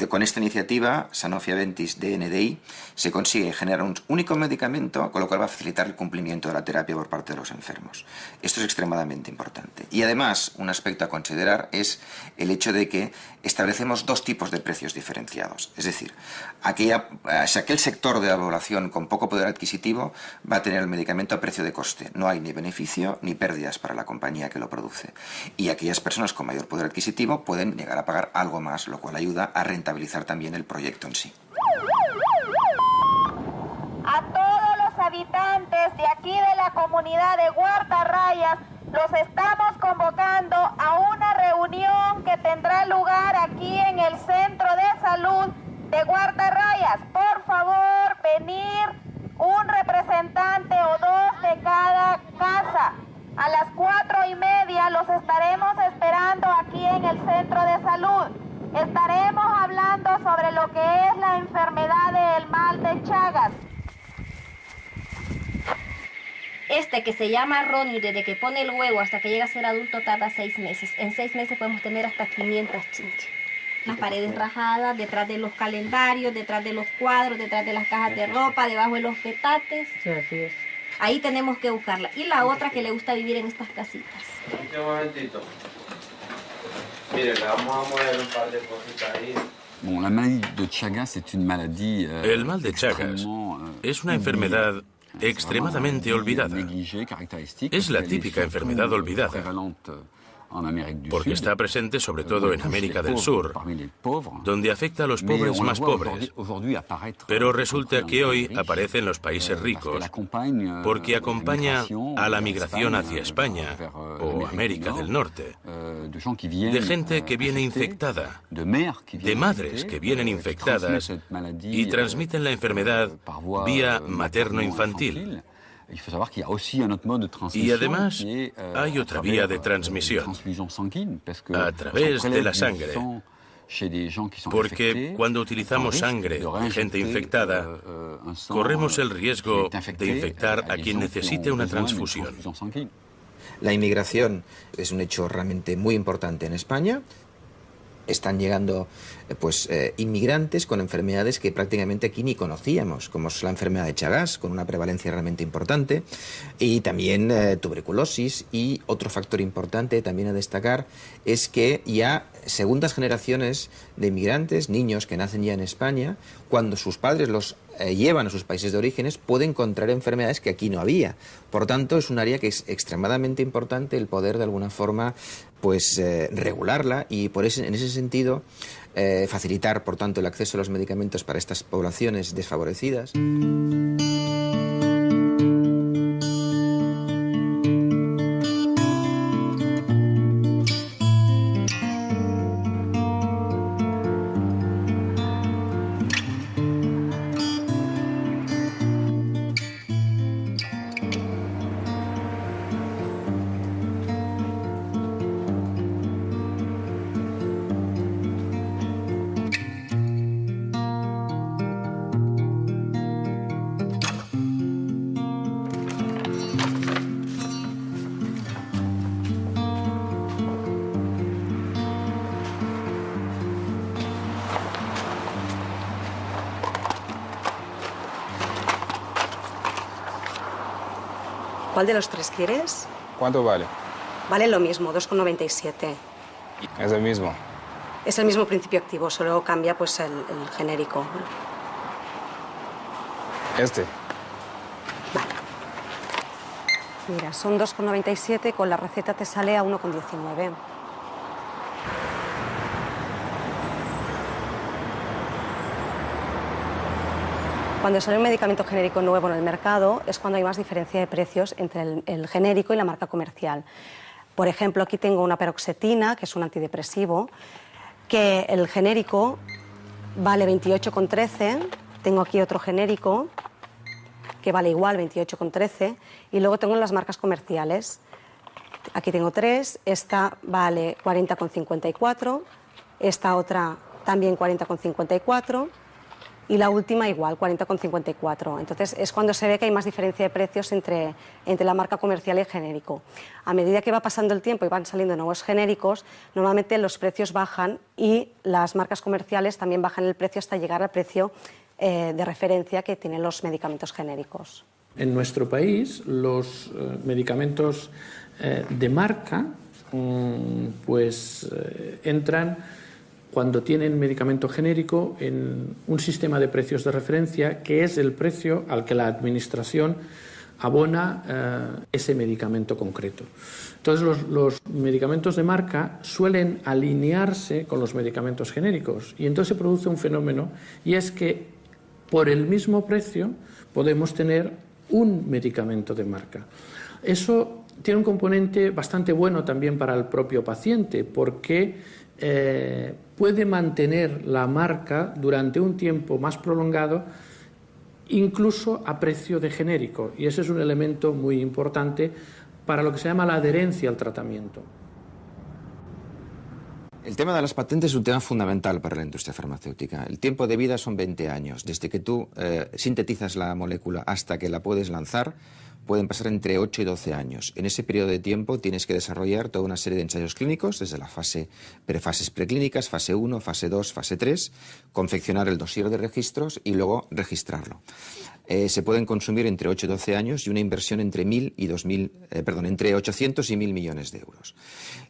Con esta iniciativa, Sanofi Aventis de NDI, se consigue generar un único medicamento, con lo cual va a facilitar el cumplimiento de la terapia por parte de los enfermos. Esto es extremadamente importante. Y además, un aspecto a considerar es el hecho de que establecemos dos tipos de precios diferenciados. Es decir, aquel sector de la población con poco poder adquisitivo va a tener el medicamento a precio de coste. No hay ni beneficio ni pérdidas para la compañía que lo produce. Y aquellas personas con mayor poder adquisitivo pueden llegar a pagar algo más, lo cual ayuda a rentabilizar también el proyecto en sí. A todos los habitantes de aquí de la comunidad de Guardarrayas los estamos convocando a una reunión que tendrá lugar aquí en el Centro de Salud de Guardarrayas. Por favor, venir un representante o dos de cada casa. A las 4:30 los estaremos esperando aquí en el Centro de Salud. Estaremos hablando sobre lo que es la enfermedad del mal de Chagas. Este que se llama Ronnie, desde que pone el huevo hasta que llega a ser adulto tarda 6 meses. En 6 meses podemos tener hasta 500 chinches. Las paredes rajadas, detrás de los calendarios, detrás de los cuadros, detrás de las cajas de ropa, debajo de los petates. Sí, así es. Ahí tenemos que buscarla. Y la otra que le gusta vivir en estas casitas. Un momentito. Mire, le vamos a mover un par de cositas ahí. El mal de Chagas es una enfermedad extremadamente olvidada. Es la típica enfermedad olvidada, porque está presente sobre todo en América del Sur, donde afecta a los pobres más pobres. Pero resulta que hoy aparece en los países ricos, porque acompaña a la migración hacia España o América del Norte, de gente que viene infectada, de madres que vienen infectadas y transmiten la enfermedad vía materno-infantil. Y además hay otra vía de transmisión, a través de la sangre, porque cuando utilizamos sangre de gente infectada, corremos el riesgo de infectar a quien necesite una transfusión. La inmigración es un hecho realmente muy importante en España. Están llegando inmigrantes con enfermedades que prácticamente aquí ni conocíamos, como es la enfermedad de Chagas, con una prevalencia realmente importante, y también tuberculosis. Y otro factor importante también a destacar es que ya segundas generaciones de inmigrantes, niños que nacen ya en España, cuando sus padres los llevan a sus países de orígenes, pueden contraer enfermedades que aquí no había. Por tanto, es un área que es extremadamente importante el poder de alguna forma regularla y en ese sentido facilitar, por tanto, el acceso a los medicamentos para estas poblaciones desfavorecidas. ¿Cuál de los tres quieres? ¿Cuánto vale? Vale lo mismo, 2,97. Es el mismo. Es el mismo principio activo, solo cambia pues el genérico. Este. Vale. Mira, son 2,97, con la receta te sale a 1,19. Cuando sale un medicamento genérico nuevo en el mercado es cuando hay más diferencia de precios entre el genérico y la marca comercial. Por ejemplo, aquí tengo una paroxetina, que es un antidepresivo, que el genérico vale 28,13. Tengo aquí otro genérico que vale igual, 28,13. Y luego tengo las marcas comerciales. Aquí tengo tres. Esta vale 40,54. Esta otra también 40,54. y la última igual, 40,54. Entonces es cuando se ve que hay más diferencia de precios entre la marca comercial y el genérico. A medida que va pasando el tiempo y van saliendo nuevos genéricos, normalmente los precios bajan y las marcas comerciales también bajan el precio hasta llegar al precio de referencia que tienen los medicamentos genéricos. En nuestro país los medicamentos de marca entran cuando tienen medicamento genérico en un sistema de precios de referencia que es el precio al que la administración abona ese medicamento concreto. Entonces los medicamentos de marca suelen alinearse con los medicamentos genéricos y entonces se produce un fenómeno y es que por el mismo precio podemos tener un medicamento de marca. Eso tiene un componente bastante bueno también para el propio paciente porque puede mantener la marca durante un tiempo más prolongado, incluso a precio de genérico, y ese es un elemento muy importante para lo que se llama la adherencia al tratamiento. El tema de las patentes es un tema fundamental para la industria farmacéutica. El tiempo de vida son 20 años. Desde que tú sintetizas la molécula hasta que la puedes lanzar, pueden pasar entre 8 y 12 años. En ese periodo de tiempo tienes que desarrollar toda una serie de ensayos clínicos, desde la fases preclínicas, fase 1, fase 2, fase 3, confeccionar el dossier de registros y luego registrarlo. Se pueden consumir entre 8 y 12 años y una inversión entre 800 y 1.000 millones de euros.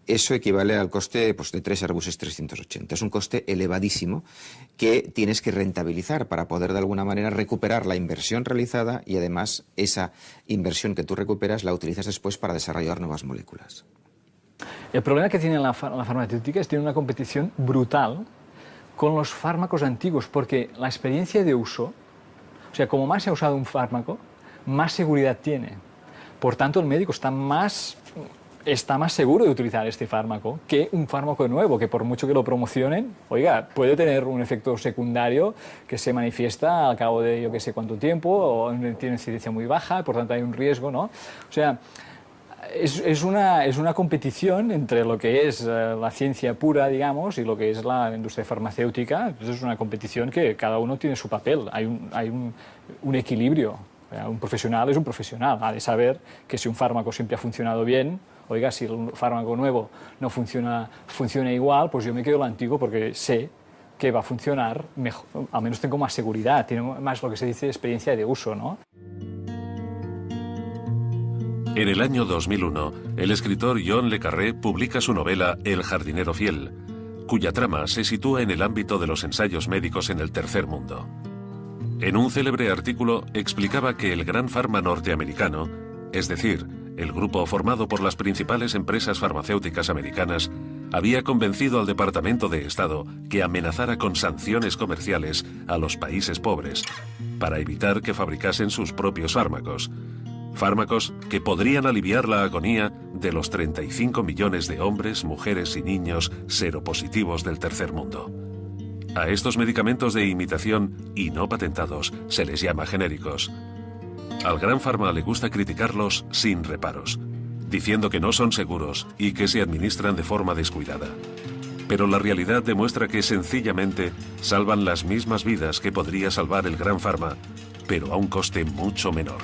Eso equivale al coste de 3 Airbus 380. Es un coste elevadísimo que tienes que rentabilizar para poder de alguna manera recuperar la inversión realizada y además esa inversión que tú recuperas la utilizas después para desarrollar nuevas moléculas. El problema que tiene la farmacéutica es que tiene una competición brutal con los fármacos antiguos, porque la experiencia de uso, o sea, como más se ha usado un fármaco, más seguridad tiene. Por tanto, el médico está más seguro de utilizar este fármaco que un fármaco nuevo, que por mucho que lo promocionen, oiga, puede tener un efecto secundario que se manifiesta al cabo de yo que sé cuánto tiempo, o tiene incidencia muy baja, por tanto hay un riesgo, ¿no? O sea, es una competición entre lo que es la ciencia pura, digamos, y lo que es la industria farmacéutica. Entonces es una competición que cada uno tiene su papel, hay un equilibrio. Un profesional es un profesional, ha de saber que si un fármaco siempre ha funcionado bien, oiga, si el fármaco nuevo no funciona igual, pues yo me quedo lo antiguo porque sé que va a funcionar mejor, al menos tengo más seguridad, tiene más lo que se dice experiencia de uso, ¿no? En el año 2001, el escritor John le Carré publica su novela El jardinero fiel, cuya trama se sitúa en el ámbito de los ensayos médicos en el tercer mundo. En un célebre artículo explicaba que el Gran Pharma norteamericano, es decir, el grupo formado por las principales empresas farmacéuticas americanas, había convencido al Departamento de Estado que amenazara con sanciones comerciales a los países pobres para evitar que fabricasen sus propios fármacos. Fármacos que podrían aliviar la agonía de los 35 millones de hombres, mujeres y niños seropositivos del tercer mundo. A estos medicamentos de imitación y no patentados se les llama genéricos. Al Gran Pharma le gusta criticarlos sin reparos, diciendo que no son seguros y que se administran de forma descuidada. Pero la realidad demuestra que sencillamente salvan las mismas vidas que podría salvar el Gran Pharma, pero a un coste mucho menor.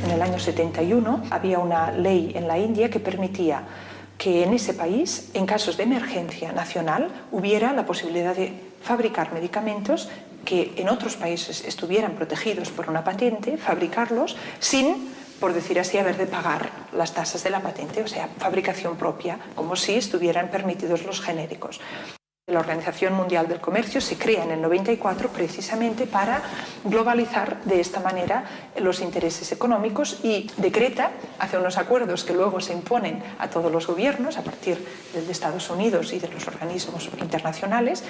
En el año 71 había una ley en la India que permitía que en ese país, en casos de emergencia nacional, hubiera la posibilidad de fabricar medicamentos que en otros países estuvieran protegidos por una patente, fabricarlos sin, por decir así, haber de pagar las tasas de la patente, o sea, fabricación propia, como si estuvieran permitidos los genéricos. La Organización Mundial del Comercio se crea en el 94 precisamente para globalizar de esta manera los intereses económicos y decreta, hace unos acuerdos que luego se imponen a todos los gobiernos a partir de Estados Unidos y de los organismos internacionales,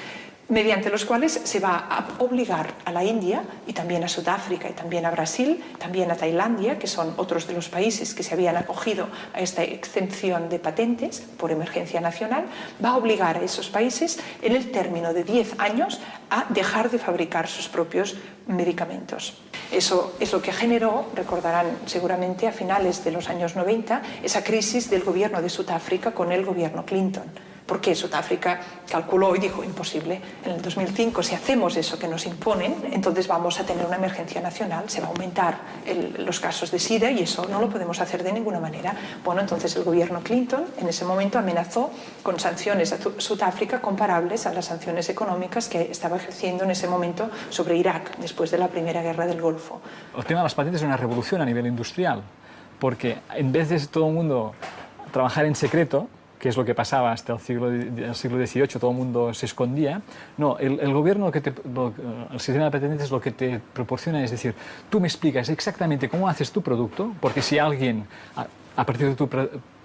mediante los cuales se va a obligar a la India y también a Sudáfrica y también a Brasil, también a Tailandia, que son otros de los países que se habían acogido a esta exención de patentes por emergencia nacional, va a obligar a esos países en el término de 10 años a dejar de fabricar sus propios medicamentos. Eso es lo que generó, recordarán seguramente a finales de los años 90, esa crisis del gobierno de Sudáfrica con el gobierno Clinton. Porque Sudáfrica calculó y dijo, imposible, en el 2005 si hacemos eso que nos imponen, entonces vamos a tener una emergencia nacional, se va a aumentar los casos de SIDA y eso no lo podemos hacer de ninguna manera. Bueno, entonces el gobierno Clinton en ese momento amenazó con sanciones a Sudáfrica comparables a las sanciones económicas que estaba ejerciendo en ese momento sobre Irak después de la Primera Guerra del Golfo. El tema de las patentes es una revolución a nivel industrial, porque en vez de todo el mundo trabajar en secreto, que es lo que pasaba hasta el siglo XVIII, todo el mundo se escondía. No, el gobierno, el sistema de patentes lo que te proporciona es decir, tú me explicas exactamente cómo haces tu producto, porque si alguien, a partir de tu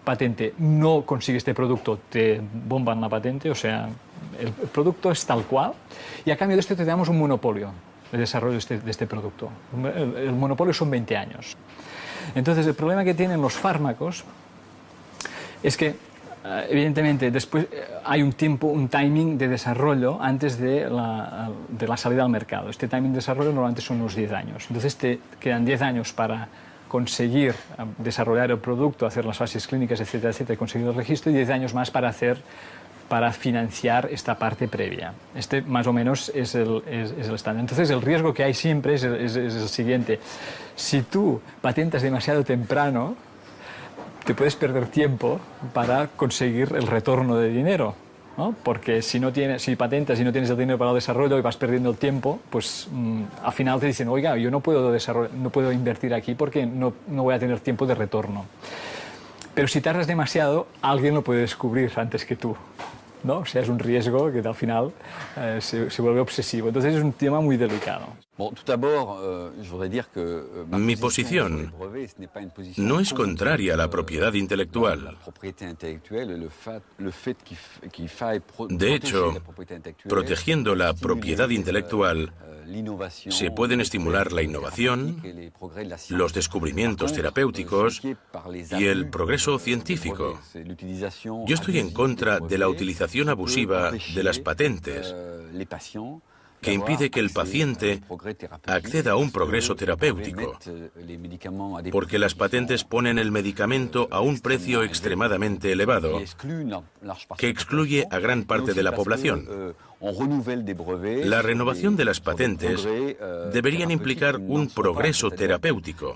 patente, no consigue este producto, te bomban la patente, o sea, el producto es tal cual, y a cambio de esto te damos un monopolio de desarrollo de este producto. El monopolio son 20 años. Entonces, el problema que tienen los fármacos es que evidentemente, después hay un timing de desarrollo antes de la salida al mercado. Este timing de desarrollo normalmente son unos 10 años. Entonces te quedan 10 años para conseguir desarrollar el producto, hacer las fases clínicas, etcétera, etcétera, y conseguir el registro, y 10 años más para financiar esta parte previa. Este más o menos es el estándar. Entonces el riesgo que hay siempre es el siguiente. Si tú patentas demasiado temprano, te puedes perder tiempo para conseguir el retorno de dinero, ¿no? Porque si patentas y no tienes el dinero para el desarrollo y vas perdiendo el tiempo, pues al final te dicen, oiga, yo no puedo invertir aquí porque no voy a tener tiempo de retorno. Pero si tardas demasiado, alguien lo puede descubrir antes que tú, ¿no? O sea, es un riesgo que al final se vuelve obsesivo. Entonces es un tema muy delicado. Mi posición no es contraria a la propiedad intelectual. De hecho, protegiendo la propiedad intelectual, se pueden estimular la innovación, los descubrimientos terapéuticos y el progreso científico. Yo estoy en contra de la utilización abusiva de las patentes, que impide que el paciente acceda a un progreso terapéutico, porque las patentes ponen el medicamento a un precio extremadamente elevado, que excluye a gran parte de la población. La renovación de las patentes deberían implicar un progreso terapéutico.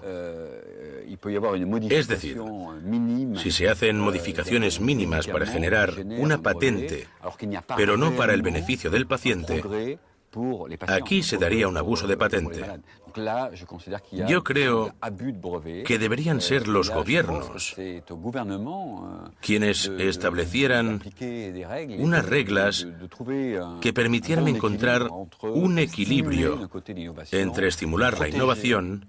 Es decir, si se hacen modificaciones mínimas para generar una patente, pero no para el beneficio del paciente, aquí se daría un abuso de patente. Yo creo que deberían ser los gobiernos quienes establecieran unas reglas que permitieran encontrar un equilibrio entre estimular la innovación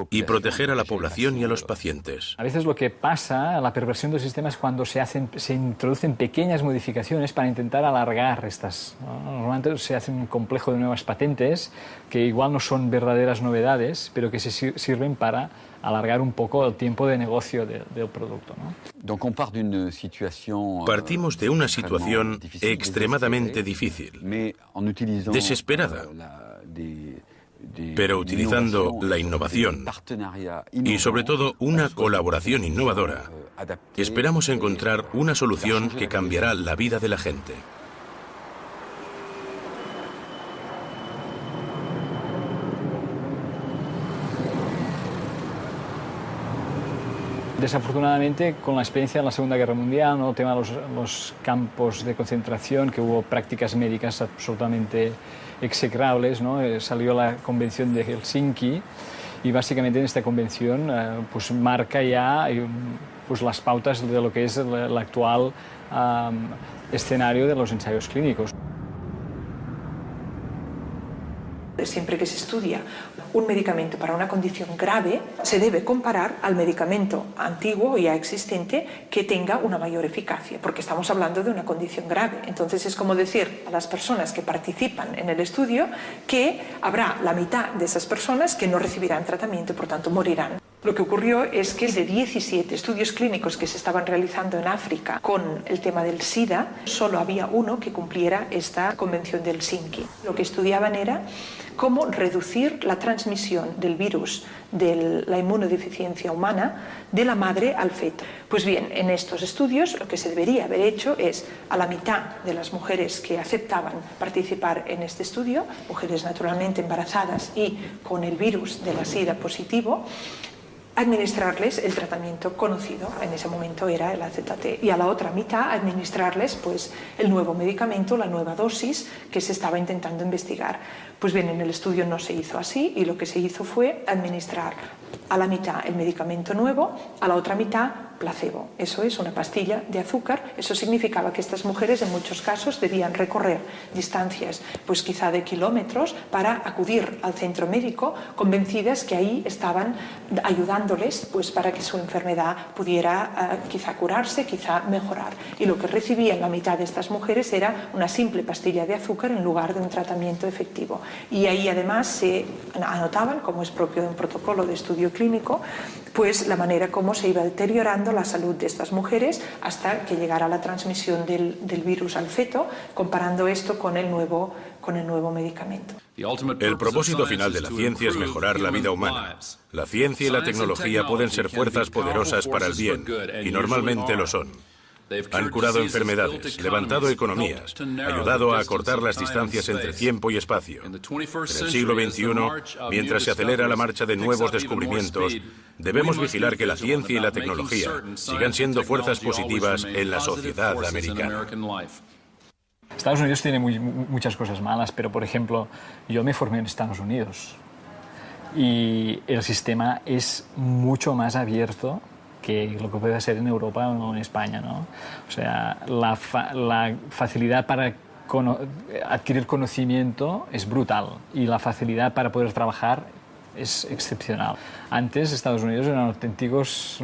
y proteger a la población y a los pacientes. A veces lo que pasa, la perversión del sistema, es cuando se introducen pequeñas modificaciones para intentar alargar estas, ¿no? Normalmente se hace un complejo de nuevas patentes que igual no son verdaderas novedades, pero que se sirven para alargar un poco el tiempo de negocio del producto, ¿no? Partimos de una situación extremadamente difícil, desesperada, pero utilizando la innovación y sobre todo una colaboración innovadora, esperamos encontrar una solución que cambiará la vida de la gente. Desafortunadamente, con la experiencia de la Segunda Guerra Mundial, ¿no? El tema de los campos de concentración, que hubo prácticas médicas absolutamente execrables, ¿no? Salió la Convención de Helsinki y básicamente en esta convención pues marca ya pues las pautas de lo que es el actual escenario de los ensayos clínicos. Siempre que se estudia un medicamento para una condición grave, se debe comparar al medicamento antiguo ya existente que tenga una mayor eficacia, porque estamos hablando de una condición grave. Entonces es como decir a las personas que participan en el estudio que habrá la mitad de esas personas que no recibirán tratamiento y por tanto morirán. Lo que ocurrió es que de 17 estudios clínicos que se estaban realizando en África con el tema del SIDA, solo había uno que cumpliera esta Convención de Helsinki. Lo que estudiaban era cómo reducir la transmisión del virus de la inmunodeficiencia humana de la madre al feto. Pues bien, en estos estudios lo que se debería haber hecho es a la mitad de las mujeres que aceptaban participar en este estudio, mujeres naturalmente embarazadas y con el virus de la SIDA positivo, administrarles el tratamiento conocido, en ese momento era el AZT, y a la otra mitad administrarles pues, el nuevo medicamento, la nueva dosis que se estaba intentando investigar. Pues bien, en el estudio no se hizo así y lo que se hizo fue administrar a la mitad el medicamento nuevo, a la otra mitad placebo. Eso es una pastilla de azúcar. Eso significaba que estas mujeres en muchos casos debían recorrer distancias, pues quizá de kilómetros, para acudir al centro médico, convencidas que ahí estaban ayudándoles pues para que su enfermedad pudiera quizá curarse, quizá mejorar. Y lo que recibían la mitad de estas mujeres era una simple pastilla de azúcar en lugar de un tratamiento efectivo. Y ahí además se anotaban, como es propio de un protocolo de estudio clínico, pues la manera como se iba deteriorando la salud de estas mujeres hasta que llegara la transmisión del virus al feto, comparando esto con el nuevo medicamento. El propósito final de la ciencia es mejorar la vida humana. La ciencia y la tecnología pueden ser fuerzas poderosas para el bien, y normalmente lo son. Han curado enfermedades, levantado economías, ayudado a acortar las distancias entre tiempo y espacio. En el siglo XXI, mientras se acelera la marcha de nuevos descubrimientos, debemos vigilar que la ciencia y la tecnología sigan siendo fuerzas positivas en la sociedad americana. Estados Unidos tiene muchas cosas malas, pero por ejemplo, yo me formé en Estados Unidos y el sistema es mucho más abierto que lo que puede ser en Europa o en España, ¿no? O sea, la facilidad para adquirir conocimiento es brutal y la facilidad para poder trabajar es excepcional. Antes Estados Unidos eran auténticos,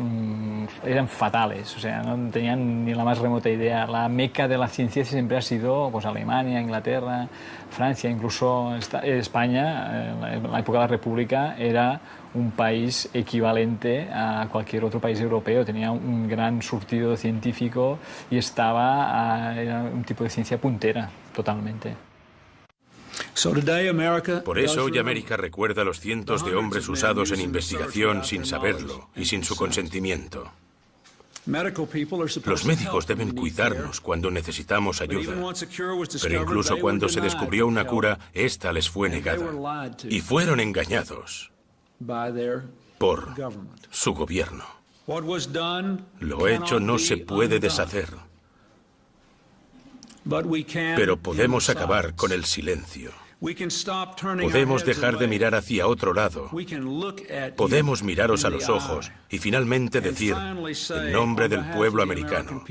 eran fatales, o sea, no tenían ni la más remota idea. La meca de la ciencia siempre ha sido pues, Alemania, Inglaterra, Francia, incluso España, en la época de la República, era un país equivalente a cualquier otro país europeo. Tenía un gran surtido científico y era un tipo de ciencia puntera, totalmente. Por eso hoy América recuerda a los cientos de hombres usados en investigación sin saberlo y sin su consentimiento. Los médicos deben cuidarnos cuando necesitamos ayuda, pero incluso cuando se descubrió una cura, esta les fue negada y fueron engañados por su gobierno. Lo hecho no se puede deshacer, pero podemos acabar con el silencio. Podemos dejar de mirar hacia otro lado. Podemos miraros a los ojos y finalmente decir, en nombre del pueblo americano,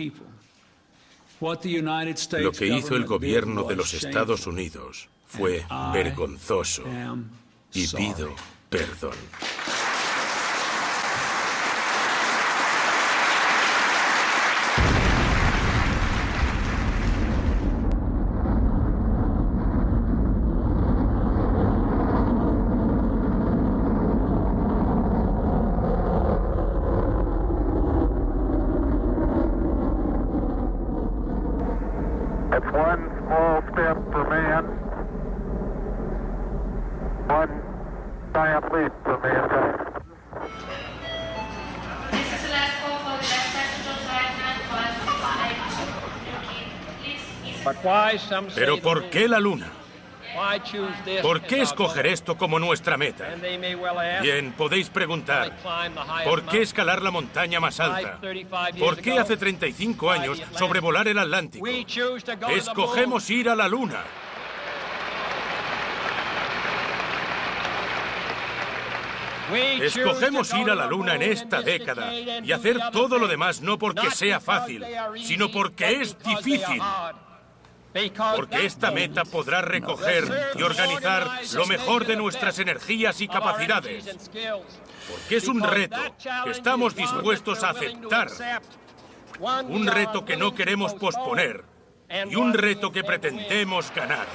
lo que hizo el gobierno de los Estados Unidos fue vergonzoso y pido perdón. Pero ¿por qué la Luna? ¿Por qué escoger esto como nuestra meta? Bien, podéis preguntar, ¿por qué escalar la montaña más alta? ¿Por qué hace 35 años sobrevolar el Atlántico? Escogemos ir a la Luna. Escogemos ir a la Luna en esta década y hacer todo lo demás no porque sea fácil, sino porque es difícil. Porque esta meta podrá recoger y organizar lo mejor de nuestras energías y capacidades. Porque es un reto que estamos dispuestos a aceptar. Un reto que no queremos posponer. Y un reto que pretendemos ganar.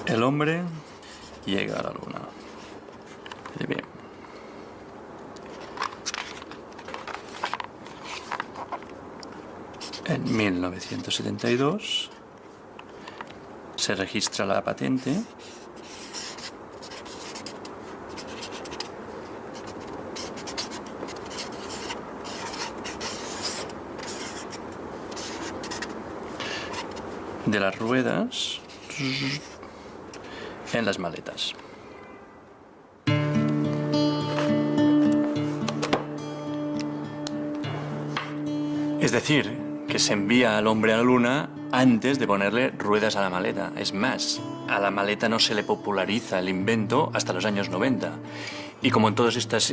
El hombre llega a la Luna. Y bien. En 1972 se registra la patente. De las ruedas en las maletas. Es decir, que se envía al hombre a la luna antes de ponerle ruedas a la maleta. Es más, a la maleta no se le populariza el invento hasta los años 90. Y como en todos estos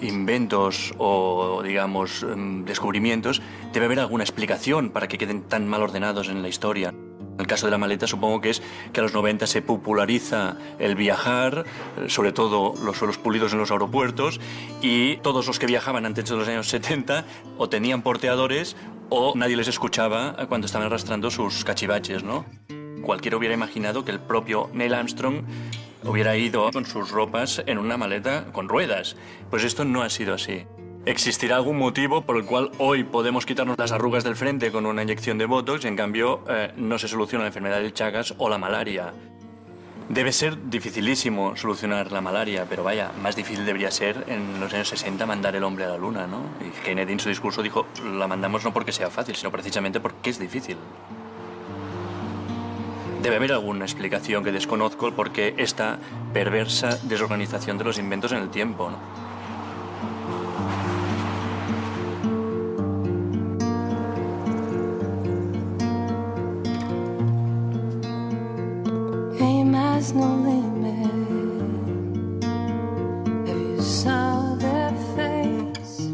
inventos o, digamos, descubrimientos, debe haber alguna explicación para que queden tan mal ordenados en la historia. En el caso de la maleta supongo que es que a los 90 se populariza el viajar, sobre todo los suelos pulidos en los aeropuertos, y todos los que viajaban antes de los años 70 o tenían porteadores o nadie les escuchaba cuando estaban arrastrando sus cachivaches, ¿no? Cualquiera hubiera imaginado que el propio Neil Armstrong hubiera ido con sus ropas en una maleta con ruedas. Pues esto no ha sido así. ¿Existirá algún motivo por el cual hoy podemos quitarnos las arrugas del frente con una inyección de Botox y en cambio no se soluciona la enfermedad del Chagas o la malaria? Debe ser dificilísimo solucionar la malaria, pero vaya, más difícil debería ser en los años 60 mandar el hombre a la luna, ¿no? Y Kennedy en su discurso dijo, la mandamos no porque sea fácil, sino precisamente porque es difícil. Debe haber alguna explicación que desconozco por qué esta perversa desorganización de los inventos en el tiempo, ¿no? No limit if you saw their face.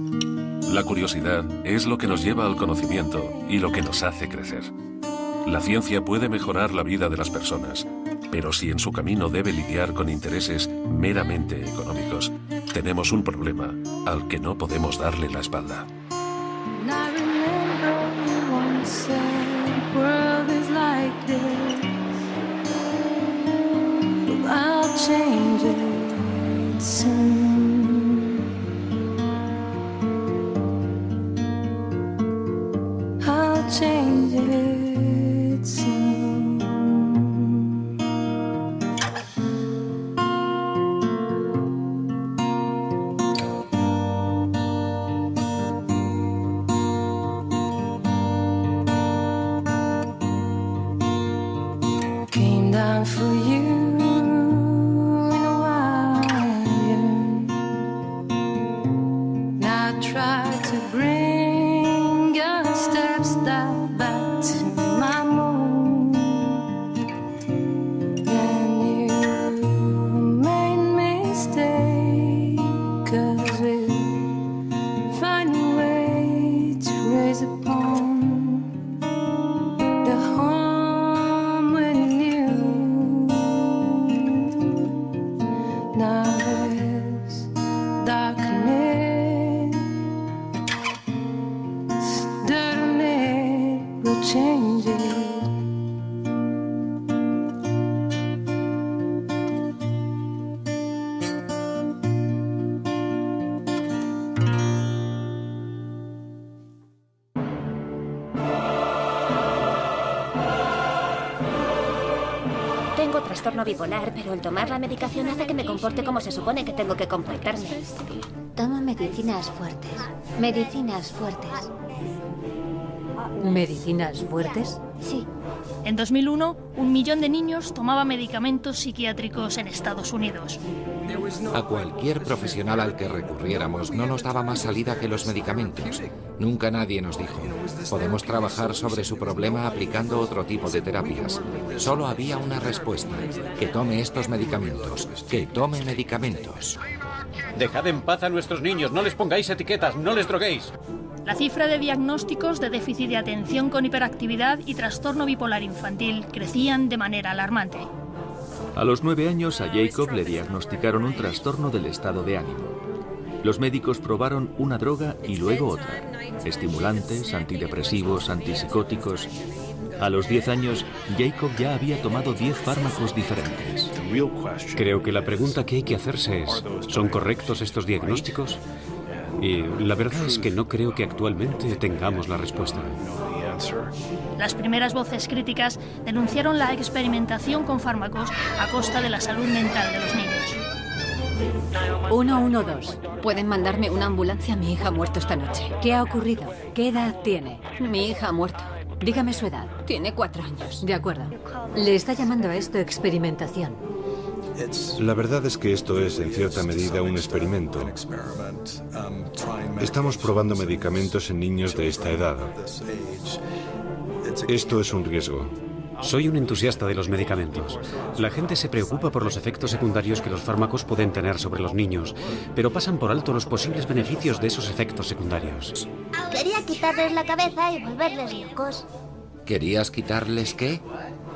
La curiosidad es lo que nos lleva al conocimiento y lo que nos hace crecer. La ciencia puede mejorar la vida de las personas, pero si en su camino debe lidiar con intereses meramente económicos, tenemos un problema al que no podemos darle la espalda. And I remember you once said, world is like this. I'll change it soon. I'll change it soon. Came down for you. Trastorno bipolar, pero el tomar la medicación hace que me comporte como se supone que tengo que comportarme. Toma medicinas fuertes. Medicinas fuertes. ¿Medicinas fuertes? Sí. En 2001, 1 millón de niños tomaba medicamentos psiquiátricos en Estados Unidos. A cualquier profesional al que recurriéramos no nos daba más salida que los medicamentos. Nunca nadie nos dijo, podemos trabajar sobre su problema aplicando otro tipo de terapias. Solo había una respuesta, que tome estos medicamentos, que tome medicamentos. Dejad en paz a nuestros niños, no les pongáis etiquetas, no les droguéis. La cifra de diagnósticos de déficit de atención con hiperactividad y trastorno bipolar infantil crecían de manera alarmante. A los 9 años a Jacob le diagnosticaron un trastorno del estado de ánimo. Los médicos probaron una droga y luego otra. Estimulantes, antidepresivos, antipsicóticos. A los 10 años, Jacob ya había tomado 10 fármacos diferentes. Creo que la pregunta que hay que hacerse es, ¿son correctos estos diagnósticos? Y la verdad es que no creo que actualmente tengamos la respuesta. Las primeras voces críticas denunciaron la experimentación con fármacos a costa de la salud mental de los niños. 112. ¿Pueden mandarme una ambulancia? Mi hija ha muerto esta noche. ¿Qué ha ocurrido? ¿Qué edad tiene? Mi hija ha muerto. Dígame su edad. Tiene 4 años. De acuerdo. Le está llamando a esto experimentación. La verdad es que esto es, en cierta medida, un experimento. Estamos probando medicamentos en niños de esta edad. Esto es un riesgo. Soy un entusiasta de los medicamentos. La gente se preocupa por los efectos secundarios que los fármacos pueden tener sobre los niños, pero pasan por alto los posibles beneficios de esos efectos secundarios. Quería quitarles la cabeza y volverles locos. ¿Querías quitarles qué?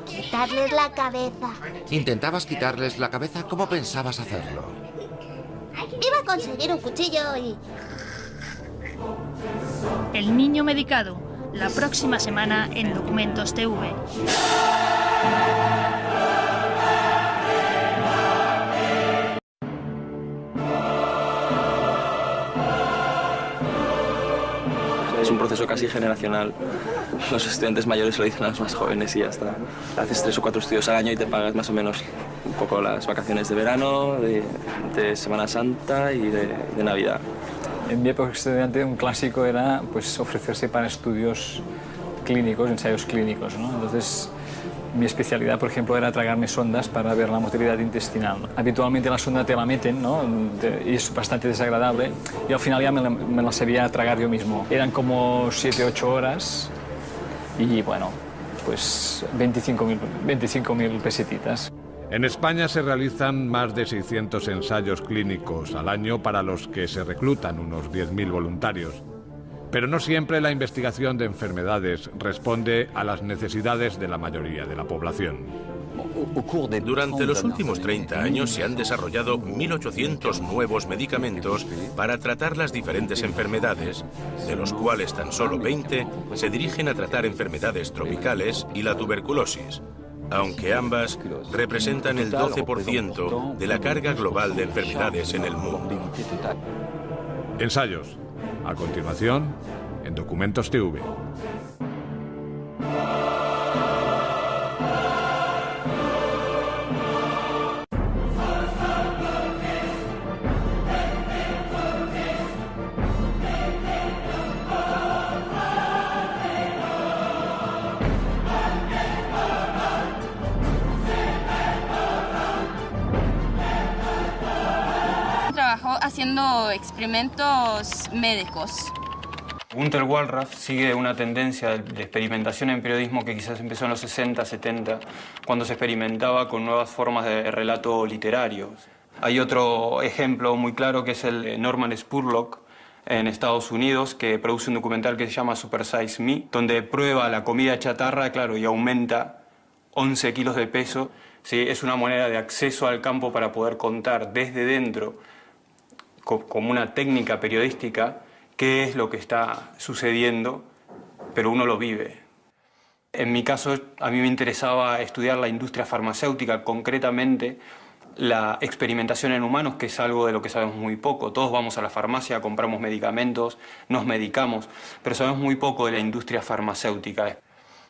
Quitarles la cabeza. ¿Intentabas quitarles la cabeza? ¿Cómo pensabas hacerlo? Iba a conseguir un cuchillo y... El niño medicado, la próxima semana en Documentos TV. Es un proceso casi generacional. Los estudiantes mayores lo dicen a los más jóvenes y ya está. Haces 3 o 4 estudios al año y te pagas más o menos un poco las vacaciones de verano, de Semana Santa y de Navidad. En mi época estudiante un clásico era pues, ofrecerse para estudios clínicos, ensayos clínicos, ¿no? Entonces, mi especialidad, por ejemplo, era tragarme sondas para ver la motilidad intestinal. Habitualmente la sonda te la meten, ¿no? Y es bastante desagradable. Y al final ya me la sabía tragar yo mismo. Eran como 7-8 horas y, bueno, pues 25.000 pesetitas. En España se realizan más de 600 ensayos clínicos al año para los que se reclutan unos 10.000 voluntarios. Pero no siempre la investigación de enfermedades responde a las necesidades de la mayoría de la población. Durante los últimos 30 años se han desarrollado 1.800 nuevos medicamentos para tratar las diferentes enfermedades, de los cuales tan solo 20 se dirigen a tratar enfermedades tropicales y la tuberculosis, aunque ambas representan el 12% de la carga global de enfermedades en el mundo. Ensayos. A continuación, en Documentos TV. Trabajó haciendo experimentos médicos. Günter Wallraff sigue una tendencia de experimentación en periodismo que quizás empezó en los 60, 70, cuando se experimentaba con nuevas formas de relato literario. Hay otro ejemplo muy claro que es el de Norman Spurlock en Estados Unidos, que produce un documental que se llama Super Size Me, donde prueba la comida chatarra, claro, y aumenta 11 kilos de peso. Sí, es una manera de acceso al campo para poder contar desde dentro, como una técnica periodística, qué es lo que está sucediendo, pero uno lo vive. En mi caso, a mí me interesaba estudiar la industria farmacéutica, concretamente la experimentación en humanos, que es algo de lo que sabemos muy poco. Todos vamos a la farmacia, compramos medicamentos, nos medicamos, pero sabemos muy poco de la industria farmacéutica.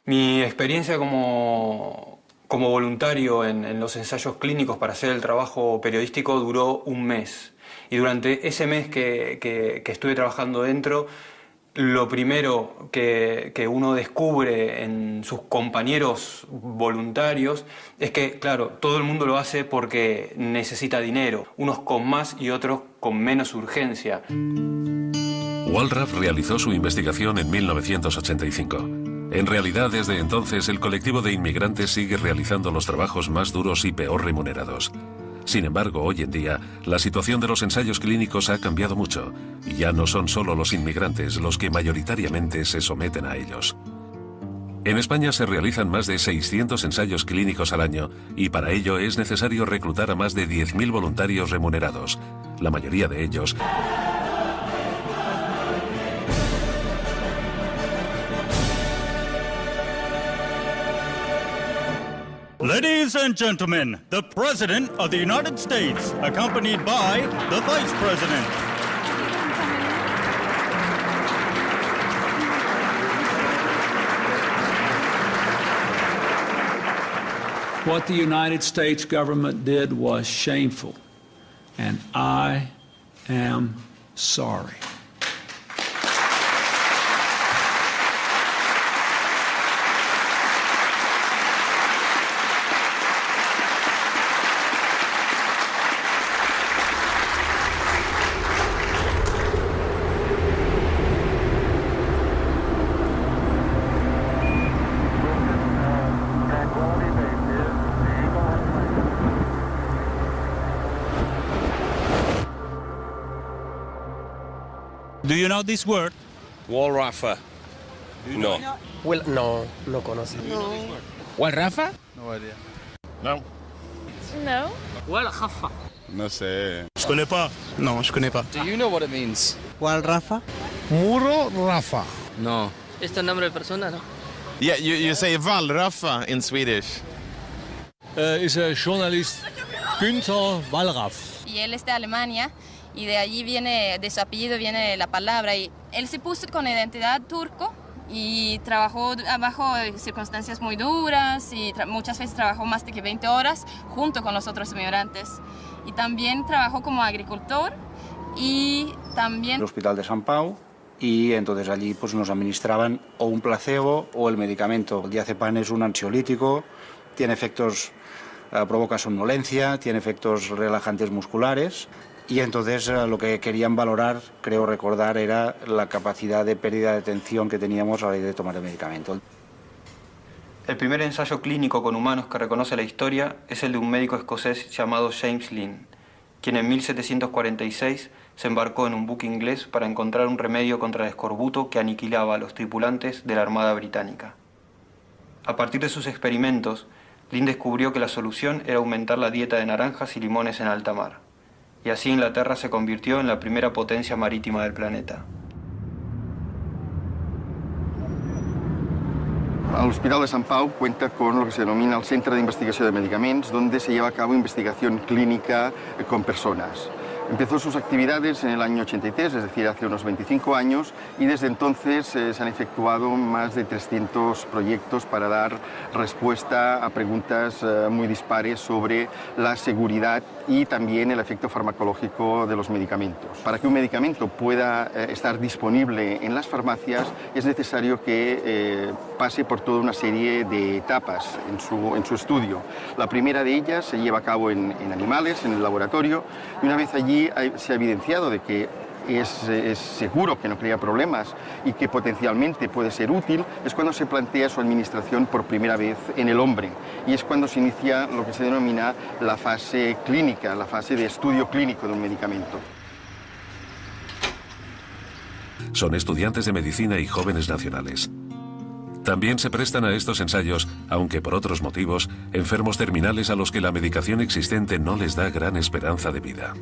Mi experiencia como voluntario en los ensayos clínicos para hacer el trabajo periodístico duró un mes. Y durante ese mes que estuve trabajando dentro, lo primero que uno descubre en sus compañeros voluntarios es que, claro, todo el mundo lo hace porque necesita dinero, unos con más y otros con menos urgencia. Wallraff realizó su investigación en 1985. En realidad, desde entonces, el colectivo de inmigrantes sigue realizando los trabajos más duros y peor remunerados. Sin embargo, hoy en día, la situación de los ensayos clínicos ha cambiado mucho y ya no son solo los inmigrantes los que mayoritariamente se someten a ellos. En España se realizan más de 600 ensayos clínicos al año y para ello es necesario reclutar a más de 10.000 voluntarios remunerados, la mayoría de ellos Ladies and gentlemen, the President of the United States, accompanied by the Vice President. What the United States government did was shameful, and I am sorry. Do you know this word? Wallrafa. No. Well, no conoce. No. ¿Wallrafa? No idea. No. No. Wallrafa. No sé. Je connais pas. Non, je connais pas. Do you know what it means? Wallrafa. Muro Rafa. No. ¿Esto es nombre de persona, no? Yeah, you say Wallrafa in Swedish. Is a journalist Günther Wallraff. Y él es de Alemania y de allí viene, de su apellido viene la palabra. Y él se puso con identidad turco y trabajó bajo circunstancias muy duras y muchas veces trabajó más de 20 horas junto con los otros inmigrantes. Y también trabajó como agricultor y también... El Hospital de Sant Pau, y entonces allí pues nos administraban o un placebo o el medicamento. El diazepam es un ansiolítico, tiene efectos, provoca somnolencia, tiene efectos relajantes musculares. Y entonces lo que querían valorar, creo recordar, era la capacidad de pérdida de atención que teníamos a la hora de tomar el medicamento. El primer ensayo clínico con humanos que reconoce la historia es el de un médico escocés llamado James Lind, quien en 1746 se embarcó en un buque inglés para encontrar un remedio contra el escorbuto que aniquilaba a los tripulantes de la Armada Británica. A partir de sus experimentos, Lind descubrió que la solución era aumentar la dieta de naranjas y limones en alta mar. Y así Inglaterra se convirtió en la primera potencia marítima del planeta. El Hospital de Sant Pau cuenta con lo que se denomina el Centro de Investigación de Medicamentos, donde se lleva a cabo investigación clínica con personas. Empezó sus actividades en el año 83, es decir, hace unos 25 años, y desde entonces se han efectuado más de 300 proyectos para dar respuesta a preguntas muy dispares sobre la seguridad y también el efecto farmacológico de los medicamentos. Para que un medicamento pueda estar disponible en las farmacias es necesario que pase por toda una serie de etapas en su estudio. La primera de ellas se lleva a cabo en animales, en el laboratorio, y una vez allí se ha evidenciado de que es seguro, que no crea problemas y que potencialmente puede ser útil, es cuando se plantea su administración por primera vez en el hombre. Y es cuando se inicia lo que se denomina la fase clínica, la fase de estudio clínico de un medicamento. Son estudiantes de medicina y jóvenes nacionales. También se prestan a estos ensayos, aunque por otros motivos, enfermos terminales a los que la medicación existente no les da gran esperanza de vida.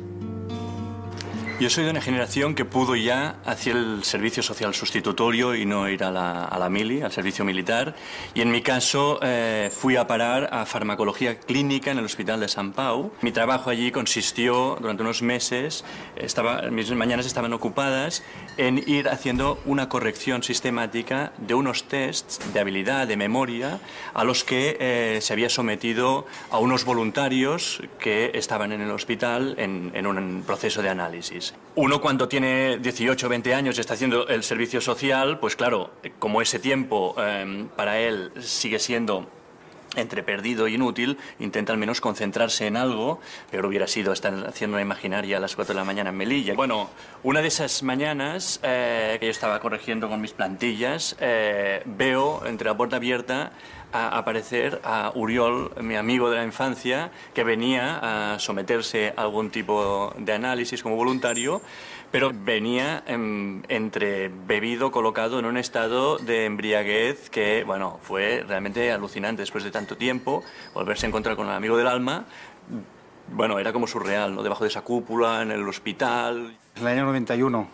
Yo soy de una generación que pudo ya hacer el servicio social sustitutorio y no ir a la mili, al servicio militar. Y en mi caso fui a parar a farmacología clínica en el Hospital de Sant Pau. Mi trabajo allí consistió, durante unos meses, mis mañanas estaban ocupadas en ir haciendo una corrección sistemática de unos tests de habilidad, de memoria, a los que se había sometido a unos voluntarios que estaban en el hospital en un proceso de análisis. Uno cuando tiene 18 o 20 años y está haciendo el servicio social, pues claro, como ese tiempo para él sigue siendo entre perdido e inútil, intenta al menos concentrarse en algo. Peor hubiera sido estar haciendo una imaginaria a las 4 de la mañana en Melilla. Bueno, una de esas mañanas que yo estaba corrigiendo con mis plantillas, veo entre la puerta abierta a aparecer a Uriol, mi amigo de la infancia, que venía a someterse a algún tipo de análisis como voluntario, pero venía entre bebido, colocado en un estado de embriaguez que, bueno, fue realmente alucinante. Después de tanto tiempo, volverse a encontrar con el amigo del alma, bueno, era como surreal, ¿no? Debajo de esa cúpula, en el hospital. En el año 91,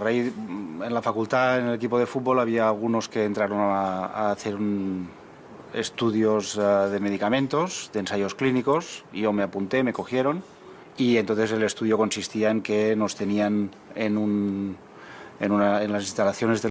en la facultad, en el equipo de fútbol, había algunos que entraron a hacer estudios de medicamentos, de ensayos clínicos, y yo me apunté, me cogieron, y entonces el estudio consistía en que nos tenían en las instalaciones del